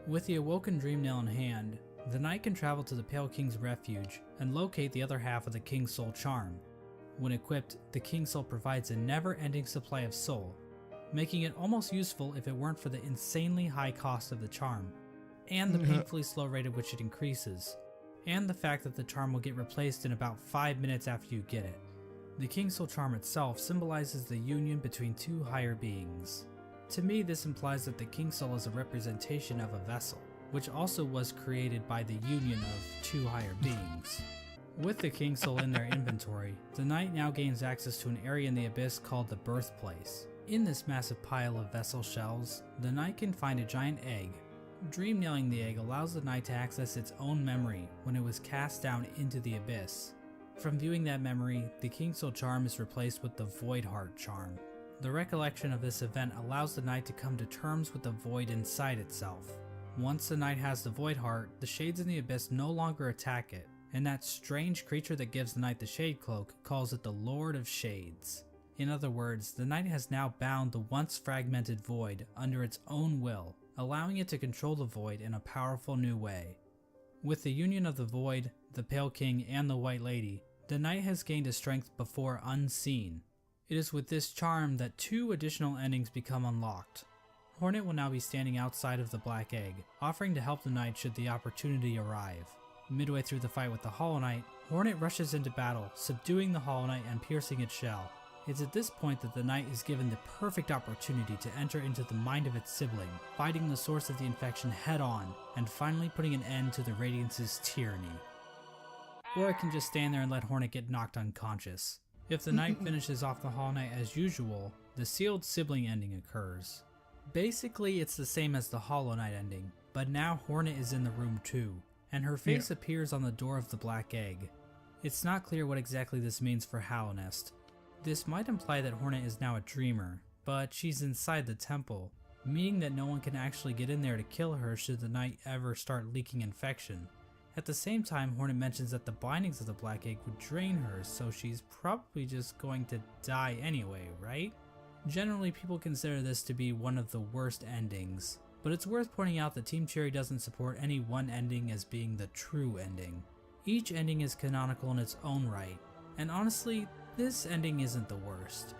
With the awoken Dream Nail in hand, The knight can travel to the Pale King's refuge and locate the other half of the King's Soul charm. When equipped, the King's Soul provides a never-ending supply of soul, making it almost useful if it weren't for the insanely high cost of the charm, and the painfully slow rate at which it increases, and the fact that the charm will get replaced in about 5 minutes after you get it. The King's Soul charm itself symbolizes the union between two higher beings. To me, this implies that the King's Soul is a representation of a vessel, which also was created by the union of two higher beings. With the King's Soul in their inventory, the knight now gains access to an area in the abyss called the Birthplace. In this massive pile of vessel shells, the knight can find a giant egg. Dream nailing the egg allows the knight to access its own memory when it was cast down into the abyss. From viewing that memory, the King's Soul charm is replaced with the Void Heart charm. The recollection of this event allows the knight to come to terms with the void inside itself. Once the knight has the Void Heart, the shades in the abyss no longer attack it, and that strange creature that gives the knight the Shade Cloak calls it the Lord of Shades. In other words, the knight has now bound the once fragmented void under its own will, allowing it to control the void in a powerful new way. With the union of the void, the Pale King, and the White Lady, the knight has gained a strength before unseen. It is with this charm that 2 additional endings become unlocked. Hornet will now be standing outside of the Black Egg, offering to help the knight should the opportunity arrive. Midway through the fight with the Hollow Knight, Hornet rushes into battle, subduing the Hollow Knight and piercing its shell. It's at this point that the knight is given the perfect opportunity to enter into the mind of its sibling, fighting the source of the infection head on, and finally putting an end to the Radiance's tyranny. Or it can just stand there and let Hornet get knocked unconscious. If the knight finishes off the Hollow Knight as usual, the sealed sibling ending occurs. Basically, it's the same as the Hollow Knight ending, but now Hornet is in the room too, and her face appears on the door of the Black Egg. It's not clear what exactly this means for Hallownest. This might imply that Hornet is now a dreamer, but she's inside the temple, meaning that no one can actually get in there to kill her should the knight ever start leaking infection. At the same time, Hornet mentions that the bindings of the Black Egg would drain her, so she's probably just going to die anyway, right? Generally, people consider this to be one of the worst endings, but it's worth pointing out that Team Cherry doesn't support any one ending as being the true ending. Each ending is canonical in its own right, and honestly, this ending isn't the worst.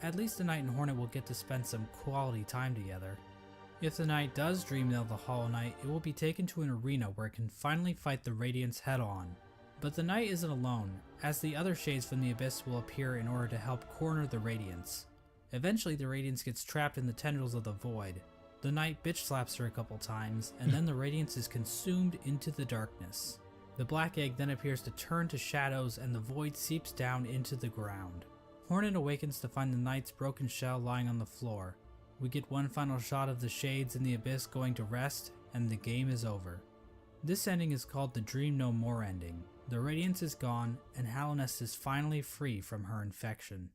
At least the knight and Hornet will get to spend some quality time together. If the knight does dream nail the Hollow Knight, it will be taken to an arena where it can finally fight the Radiance head on. But the knight isn't alone, as the other shades from the Abyss will appear in order to help corner the Radiance. Eventually the Radiance gets trapped in the tendrils of the Void. The knight bitch slaps her a couple times, and then the Radiance is consumed into the darkness. The Black Egg then appears to turn to shadows and the Void seeps down into the ground. Hornet awakens to find the knight's broken shell lying on the floor. We get one final shot of the shades in the Abyss going to rest, and the game is over. This ending is called the Dream No More ending. The Radiance is gone, and Hallownest is finally free from her infection.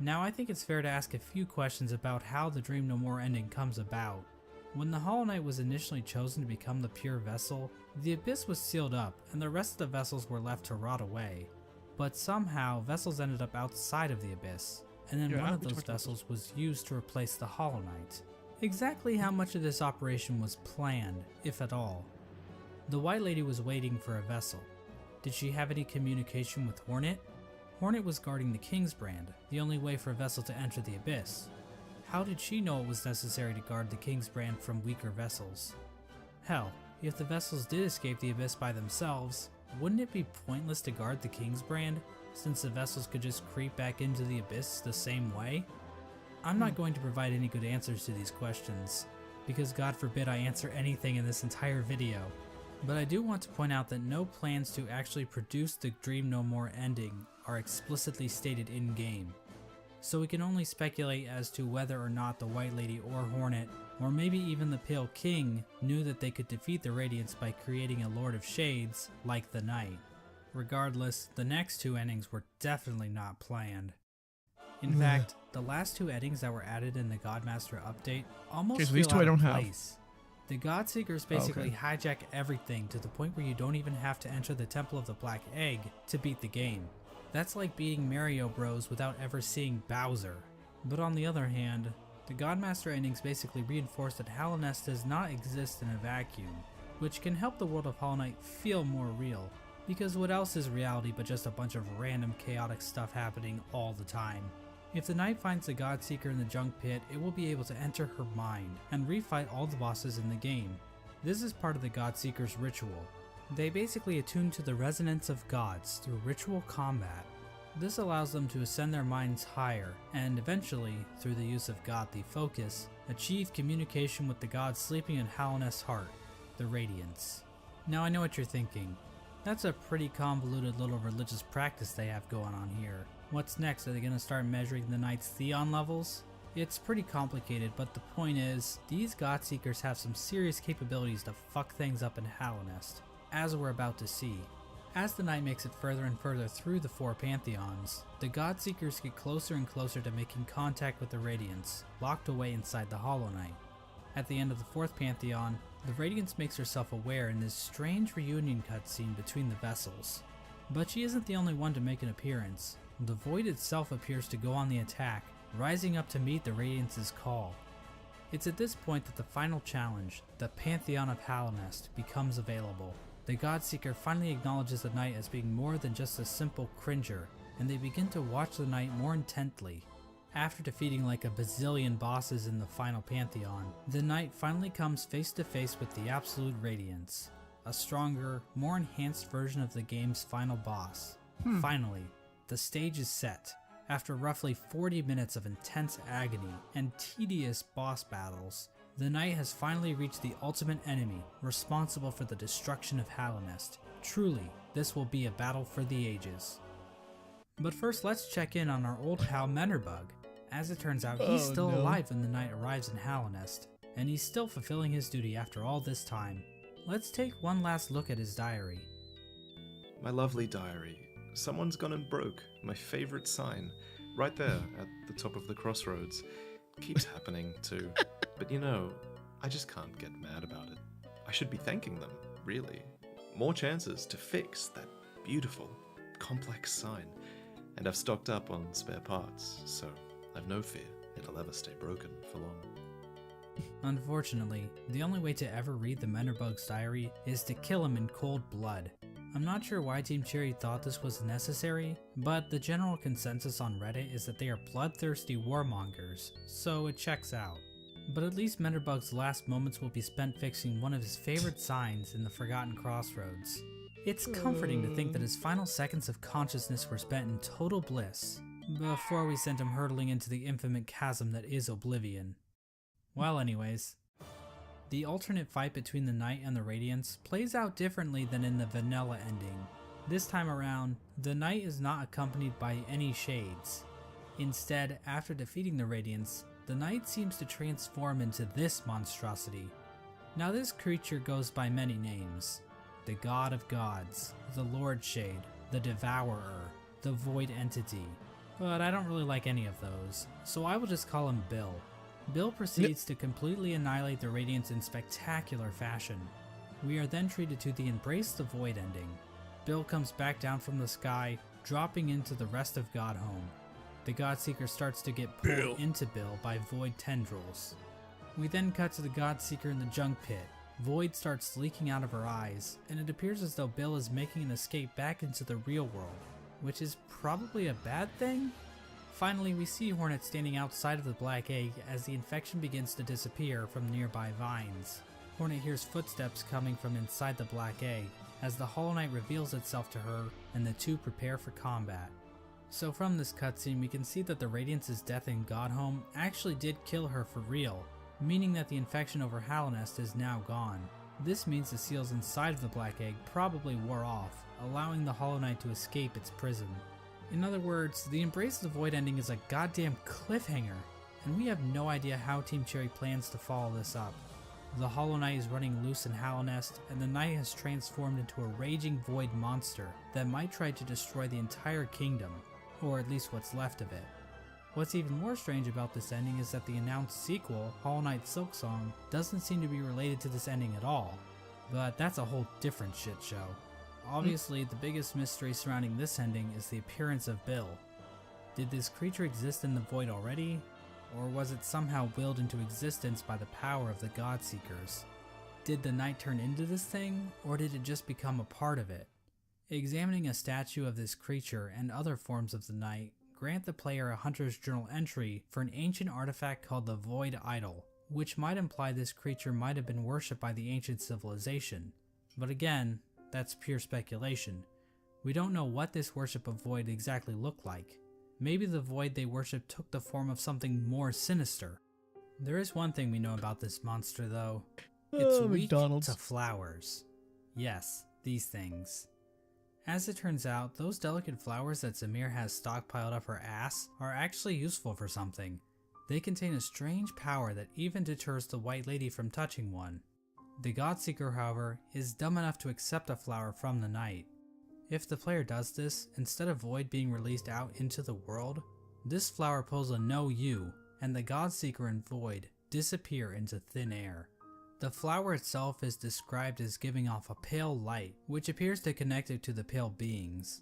Now I think it's fair to ask a few questions about how the Dream No More ending comes about. When the Hollow Knight was initially chosen to become the pure vessel, the Abyss was sealed up and the rest of the vessels were left to rot away. But somehow, vessels ended up outside of the Abyss, and then one of those vessels was used to replace the Hollow Knight. Exactly how much of this operation was planned, if at all? The White Lady was waiting for a vessel. Did she have any communication with Hornet? Hornet was guarding the King's Brand, the only way for a vessel to enter the Abyss. How did she know it was necessary to guard the King's Brand from weaker vessels? Hell, if the vessels did escape the Abyss by themselves, wouldn't it be pointless to guard the King's Brand, since the vessels could just creep back into the Abyss the same way? I'm not going to provide any good answers to these questions, because God forbid I answer anything in this entire video. But I do want to point out that no plans to actually produce the Dream No More ending are explicitly stated in-game. So we can only speculate as to whether or not the White Lady or Hornet, or maybe even the Pale King, knew that they could defeat the Radiance by creating a Lord of Shades, like the Knight. Regardless, the next 2 endings were definitely not planned. In fact, the last 2 endings that were added in the Godmaster update almost feel out of place. The Godseekers basically hijack everything to the point where you don't even have to enter the Temple of the Black Egg to beat the game. That's like beating Mario Bros without ever seeing Bowser. But on the other hand, the Godmaster endings basically reinforce that Hallownest does not exist in a vacuum. which can help the world of Hollow Knight feel more real, because what else is reality but just a bunch of random chaotic stuff happening all the time? If the knight finds the Godseeker in the junk pit, it will be able to enter her mind and refight all the bosses in the game. This is part of the Godseeker's ritual. They basically attune to the resonance of gods through ritual combat. This allows them to ascend their minds higher, and eventually, through the use of godly focus, achieve communication with the god sleeping in Hallownest's heart, the Radiance. Now I know what you're thinking. That's a pretty convoluted little religious practice they have going on here. What's next? Are they going to start measuring the knight's Theon levels? It's pretty complicated, but the point is, these Godseekers have some serious capabilities to fuck things up in Hallownest, as we're about to see. As the knight makes it further and further through the 4 pantheons, the Godseekers get closer and closer to making contact with the Radiance, locked away inside the Hollow Knight. At the end of the 4th pantheon, the Radiance makes herself aware in this strange reunion cutscene between the vessels. But she isn't the only one to make an appearance. The Void itself appears to go on the attack, rising up to meet the Radiance's call. It's at this point that the final challenge, the Pantheon of Hallownest, becomes available. The Godseeker finally acknowledges the knight as being more than just a simple cringer, and they begin to watch the knight more intently. After defeating like a bazillion bosses in the final pantheon, the knight finally comes face to face with the Absolute Radiance, a stronger, more enhanced version of the game's final boss. Finally, the stage is set. After roughly 40 minutes of intense agony and tedious boss battles, the knight has finally reached the ultimate enemy responsible for the destruction of Hallownest. Truly, this will be a battle for the ages. But first, let's check in on our old pal Menderbug. As it turns out, he's still alive when the knight arrives in Hallownest, and he's still fulfilling his duty after all this time. Let's take one last look at his diary. My lovely diary. Someone's gone and broke my favorite sign, right there at the top of the crossroads. Keeps happening too. But you know, I just can't get mad about it. I should be thanking them, really. More chances to fix that beautiful, complex sign. And I've stocked up on spare parts, so I've no fear it'll ever stay broken for long. Unfortunately, the only way to ever read the Menderbug's diary is to kill him in cold blood. I'm not sure why Team Cherry thought this was necessary, but the general consensus on Reddit is that they are bloodthirsty warmongers, so it checks out. But at least Menderbug's last moments will be spent fixing one of his favorite signs in the Forgotten Crossroads. It's comforting to think that his final seconds of consciousness were spent in total bliss, before we sent him hurtling into the infinite chasm that is Oblivion. Well anyways, the alternate fight between the Knight and the Radiance plays out differently than in the vanilla ending. This time around, the Knight is not accompanied by any shades. Instead, after defeating the Radiance, the Knight seems to transform into this monstrosity. Now this creature goes by many names. The God of Gods, the Lord Shade, the Devourer, the Void Entity, but I don't really like any of those, so I will just call him Bill. Bill proceeds to completely annihilate the Radiance in spectacular fashion. We are then treated to the Embrace the Void ending. Bill comes back down from the sky, dropping into the rest of Godhome. The Godseeker starts to get pulled into Bill by Void tendrils. We then cut to the Godseeker in the junk pit. Void starts leaking out of her eyes, and it appears as though Bill is making an escape back into the real world, which is probably a bad thing? Finally, we see Hornet standing outside of the Black Egg as the infection begins to disappear from nearby vines. Hornet hears footsteps coming from inside the Black Egg as the Hollow Knight reveals itself to her and the two prepare for combat. So from this cutscene, we can see that the Radiance's death in Godhome actually did kill her for real, meaning that the infection over Hallownest is now gone. This means the seals inside of the Black Egg probably wore off, allowing the Hollow Knight to escape its prison. In other words, the Embrace the Void ending is a goddamn cliffhanger, and we have no idea how Team Cherry plans to follow this up. The Hollow Knight is running loose in Hallownest, and the Knight has transformed into a raging void monster that might try to destroy the entire kingdom, or at least what's left of it. What's even more strange about this ending is that the announced sequel, Hollow Knight Silksong, doesn't seem to be related to this ending at all, but that's a whole different shit show. Obviously, the biggest mystery surrounding this ending is the appearance of Bill. Did this creature exist in the void already, or was it somehow willed into existence by the power of the Godseekers? Did the night turn into this thing, or did it just become a part of it? Examining a statue of this creature and other forms of the night grant the player a Hunter's Journal entry for an ancient artifact called the Void Idol, which might imply this creature might have been worshipped by the ancient civilization. But again, that's pure speculation. We don't know what this worship of Void exactly looked like. Maybe the Void they worshipped took the form of something more sinister. There is one thing we know about this monster though. It's weak to flowers. Yes, these things. As it turns out, those delicate flowers that Zamir has stockpiled up her ass are actually useful for something. They contain a strange power that even deters the White Lady from touching one. The Godseeker, however, is dumb enough to accept a flower from the night. If the player does this, instead of Void being released out into the world, this flower pulls a no you, and the Godseeker and Void disappear into thin air. The flower itself is described as giving off a pale light, which appears to connect it to the pale beings.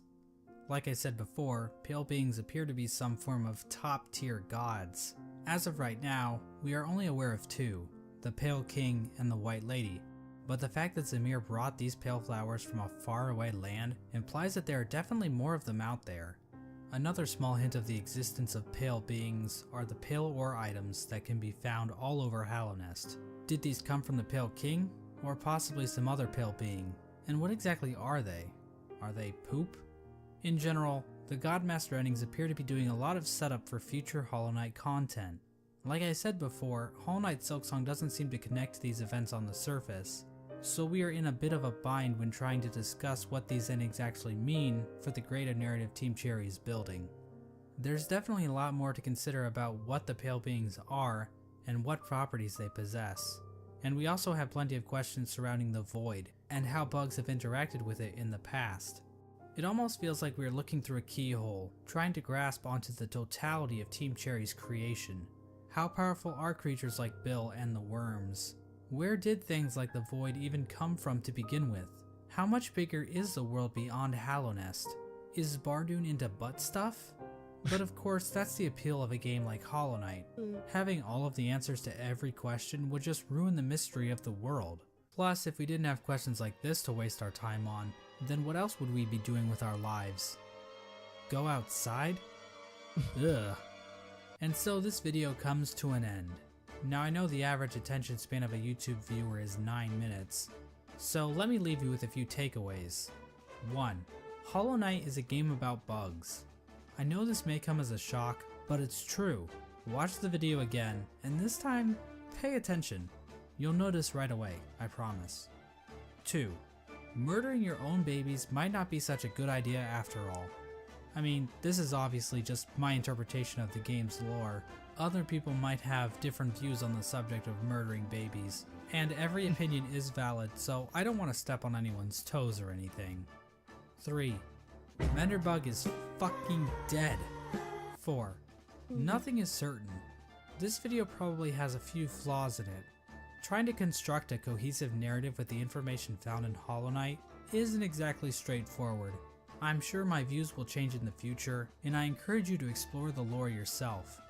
Like I said before, pale beings appear to be some form of top-tier gods. As of right now, we are only aware of two, the Pale King and the White Lady, but the fact that Zamir brought these pale flowers from a faraway land implies that there are definitely more of them out there. Another small hint of the existence of pale beings are the pale ore items that can be found all over Hallownest. Did these come from the Pale King, or possibly some other pale being? And what exactly are they? Are they poop? In general, the Godmaster endings appear to be doing a lot of setup for future Hollow Knight content. Like I said before, Hollow Knight Silksong doesn't seem to connect to these events on the surface, so we are in a bit of a bind when trying to discuss what these endings actually mean for the greater narrative Team Cherry is building. There's definitely a lot more to consider about what the Pale Beings are and what properties they possess. And we also have plenty of questions surrounding the Void and how bugs have interacted with it in the past. It almost feels like we are looking through a keyhole, trying to grasp onto the totality of Team Cherry's creation. How powerful are creatures like Bill and the worms? Where did things like the Void even come from to begin with? How much bigger is the world beyond Hallownest? Is Bardoon into butt stuff? But of course, that's the appeal of a game like Hollow Knight. Having all of the answers to every question would just ruin the mystery of the world. Plus, if we didn't have questions like this to waste our time on, then what else would we be doing with our lives? Go outside? Ugh. And so this video comes to an end. Now I know the average attention span of a YouTube viewer is 9 minutes, so let me leave you with a few takeaways. 1. Hollow Knight is a game about bugs. I know this may come as a shock, but it's true. Watch the video again, and this time, pay attention. You'll notice right away, I promise. 2. Murdering your own babies might not be such a good idea after all. I mean, this is obviously just my interpretation of the game's lore. Other people might have different views on the subject of murdering babies, and every opinion is valid, so I don't want to step on anyone's toes or anything. 3. Menderbug is fucking dead. 4. Nothing is certain. This video probably has a few flaws in it. Trying to construct a cohesive narrative with the information found in Hollow Knight isn't exactly straightforward. I'm sure my views will change in the future, and I encourage you to explore the lore yourself.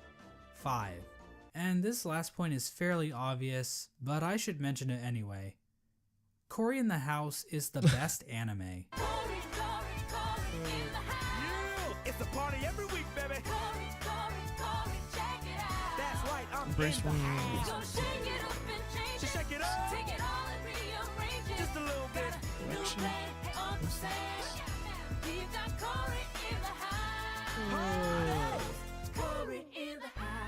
5. And this last point is fairly obvious, but I should mention it anyway. Cory in the House is the best anime. It's a party every week, baby. That's right, I'm Embrace in the one. house. So shake it up. Just a little bit.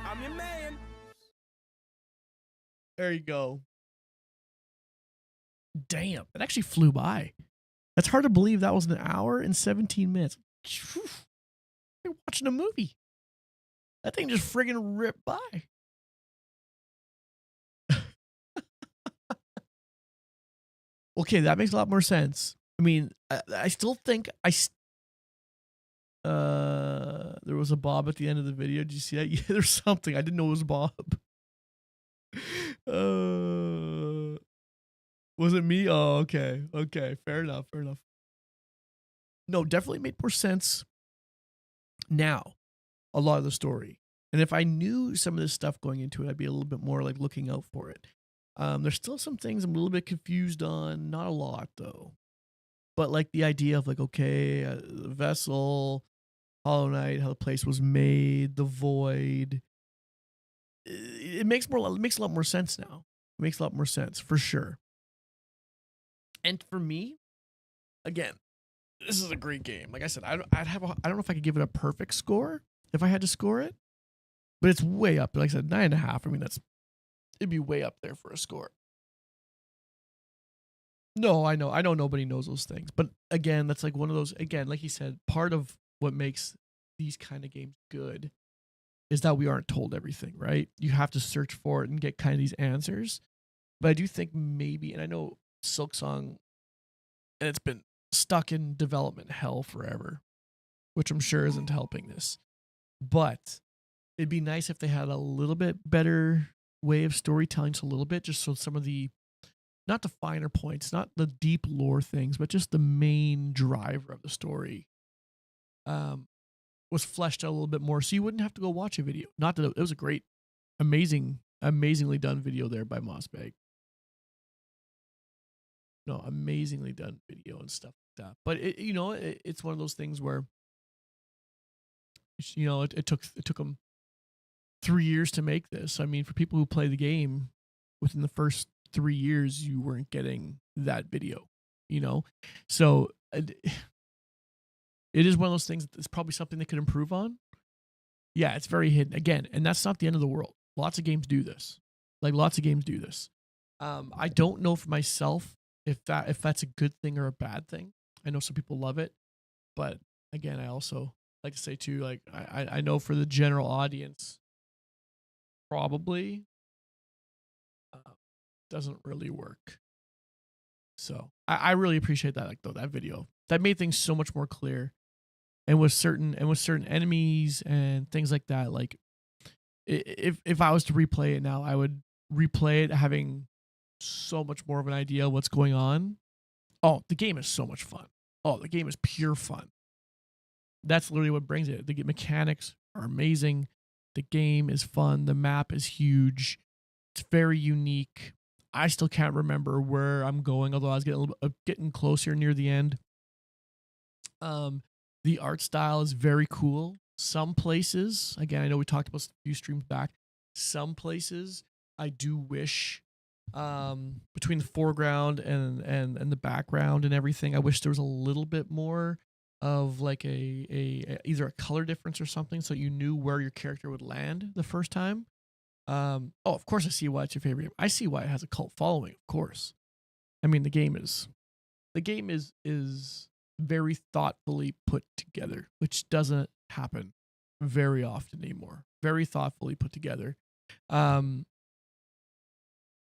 I'm your man. There you go. Damn, it actually flew by. That's hard to believe that was an hour and 17 minutes. Phew. You're watching a movie. That thing just friggin' ripped by. Okay, that makes a lot more sense. I mean, I still think there was a Bob at the end of the video. Did you see that? Yeah, there's something. I didn't know it was Bob. Was it me? Oh, okay. Okay, fair enough. Fair enough. No, definitely made more sense now, a lot of the story. And if I knew some of this stuff going into it, I'd be a little bit more like looking out for it. There's still some things I'm a little bit confused on. Not a lot though, but like the idea of like, okay, the vessel, Hollow Knight, how the place was made, the void. It makes a lot more sense now. It makes a lot more sense for sure. And for me, again, this is a great game. Like I said, I don't know if I could give it a perfect score if I had to score it, but it's way up. Like I said, 9.5. I mean, it'd be way up there for a score. No, I know nobody knows those things, but again, that's like one of those. Again, like he said, part of what makes these kind of games good is that we aren't told everything, right? You have to search for it and get kind of these answers. But I do think maybe, and I know Silksong, and it's been stuck in development hell forever, which I'm sure isn't helping this. But it'd be nice if they had a little bit better way of storytelling, just a little bit, just so some of the, not the finer points, not the deep lore things, but just the main driver of the story was fleshed out a little bit more, so you wouldn't have to go watch a video. Not that it was a great, amazingly done video there by Mossbag. No, amazingly done video and stuff like that. But it's one of those things where, it took them 3 years to make this. I mean, for people who play the game, within the first 3 years, you weren't getting that video. So it is one of those things that's probably something they could improve on. Yeah, it's very hidden again, and that's not the end of the world. Lots of games do this. I don't know for myself if that's a good thing or a bad thing. I know some people love it, but again, I also like to say too, like I know for the general audience, probably doesn't really work. So I really appreciate that, like though that video that made things so much more clear, and with certain enemies and things like that. Like if I was to replay it now, I would replay it having so much more of an idea of what's going on. Oh, the game is so much fun. Oh, the game is pure fun. That's literally what brings it. The mechanics are amazing. The game is fun. The map is huge. It's very unique. I still can't remember where I'm going, although I was getting closer near the end. The art style is very cool. Some places, again, I know we talked about a few streams back. Some places I do wish, between the foreground and the background and everything, I wish there was a little bit more of like either a color difference or something, so you knew where your character would land the first time. Of course I see why it's your favorite game. I see why it has a cult following, of course. I mean, the game is very thoughtfully put together, which doesn't happen very often anymore. Very thoughtfully put together.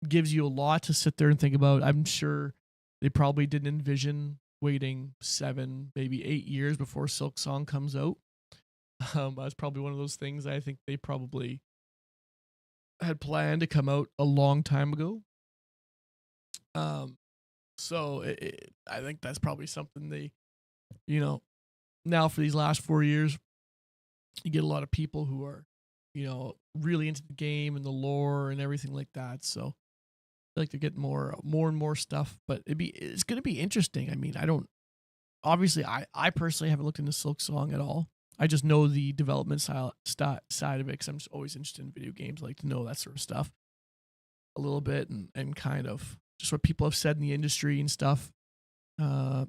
Gives you a lot to sit there and think about. I'm sure they probably didn't envision waiting 7, maybe 8 years before Silksong comes out. That's probably one of those things I think they probably had planned to come out a long time ago. So I think that's probably something they, now for these last 4 years, you get a lot of people who are, really into the game and the lore and everything like that. So I like to get more and more stuff, but it's going to be interesting. I mean, I personally haven't looked into Silksong at all. I just know the development side of it, because I'm just always interested in video games. I like to know that sort of stuff a little bit, and kind of just what people have said in the industry and stuff. 5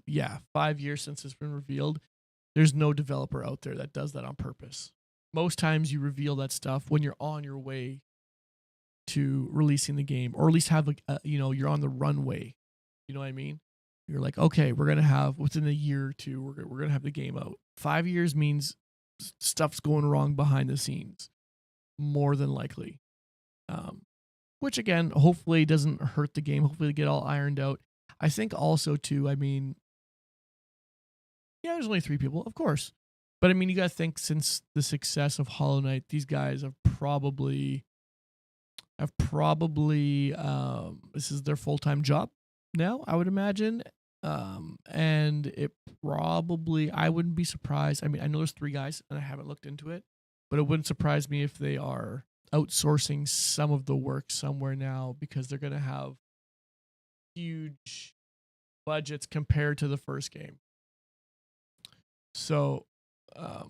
years since it's been revealed. There's no developer out there that does that on purpose. Most times you reveal that stuff when you're on your way to releasing the game, or at least have you're on the runway. You know what I mean? You're like, okay, we're going to have, within a year or two, we're going to have the game out. 5 years means stuff's going wrong behind the scenes, more than likely. Which again, hopefully doesn't hurt the game. Hopefully they get all ironed out. I think also too, I mean, yeah, there's only 3 people, of course. But I mean, you got to think, since the success of Hollow Knight, these guys have probably, this is their full-time job now, I would imagine. And it probably, I wouldn't be surprised. I mean, I know there's 3 guys and I haven't looked into it, but it wouldn't surprise me if they are outsourcing some of the work somewhere now because they're going to have huge budgets compared to the first game. So, but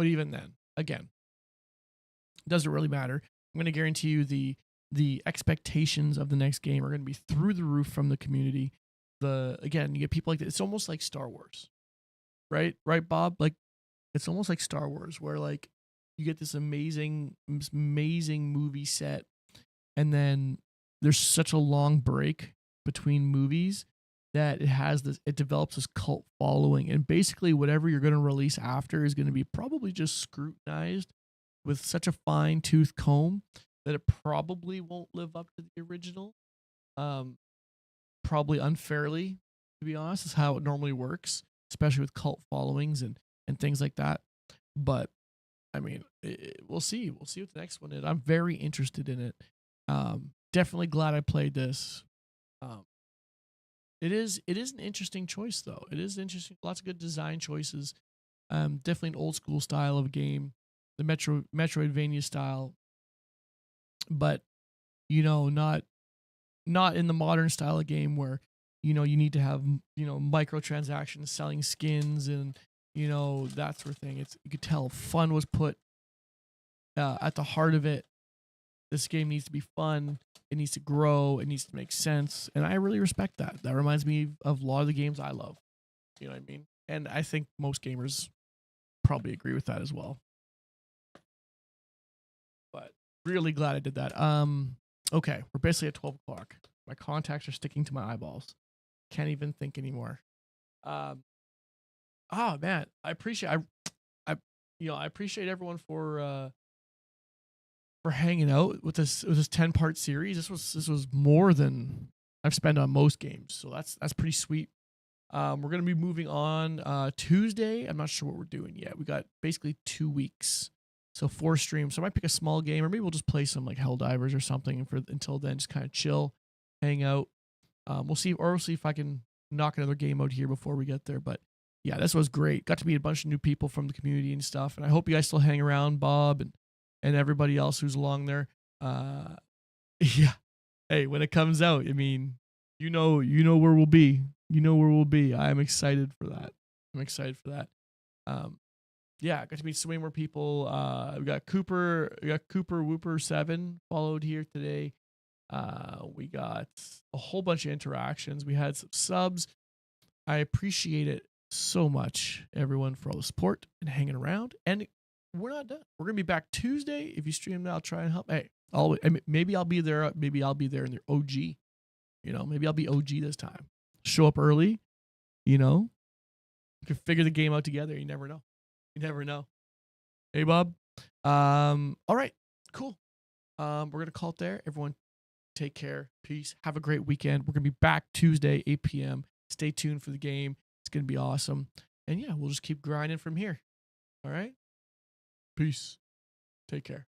even then, again, it doesn't really matter. I'm going to guarantee you the expectations of the next game are going to be through the roof from the community. Again, you get people like that. It's almost like Star Wars, right? Right, Bob? Like, it's almost like Star Wars, where like you get this amazing movie set, and then there's such a long break between movies that it develops this cult following, and basically whatever you're going to release after is going to be probably just scrutinized with such a fine-tooth comb that it probably won't live up to the original. Probably unfairly, to be honest, is how it normally works, especially with cult followings and things like that. But I mean, we'll see. We'll see what the next one is. I'm very interested in it. Definitely glad I played this. It is an interesting choice, though. It is interesting. Lots of good design choices. Definitely an old school style of game, the Metroidvania style, but not in the modern style of game where you need to have microtransactions, selling skins, and that sort of thing. You could tell fun was put at the heart of it. This game needs to be fun. It needs to grow. It needs to make sense. And I really respect that. That reminds me of a lot of the games I love. You know what I mean? And I think most gamers probably agree with that as well. But really glad I did that. Okay, we're basically at 12 o'clock. My contacts are sticking to my eyeballs. Can't even think anymore. Man, I appreciate I appreciate everyone for hanging out with this 10-part series. This was more than I've spent on most games, so that's pretty sweet. We're gonna be moving on Tuesday. I'm not sure what we're doing yet. We got basically 2 weeks, so 4 streams. So I might pick a small game, or maybe we'll just play some like Helldivers or something. Until then, just kind of chill, hang out. We'll see if I can knock another game out here before we get there. But yeah, this was great. Got to meet a bunch of new people from the community and stuff. And I hope you guys still hang around, Bob and everybody else who's along there. Yeah. Hey, when it comes out, I mean, you know where we'll be. You know where we'll be. I'm excited for that. Yeah, I got to meet so many more people. We got Cooper Whooper 7 followed here today. We got a whole bunch of interactions. We had some subs. I appreciate it so much, everyone, for all the support and hanging around. And we're not done. We're gonna be back Tuesday. If you stream that, I'll try and help. Hey, maybe I'll be there. Maybe I'll be there in their OG. Maybe I'll be OG this time. Show up early. We can figure the game out together. You never know. Hey, Bob. All right. Cool. We're gonna call it there. Everyone, take care. Peace. Have a great weekend. We're gonna be back Tuesday, 8 p.m. Stay tuned for the game. It's gonna be awesome. And yeah, we'll just keep grinding from here. All right. Peace. Take care.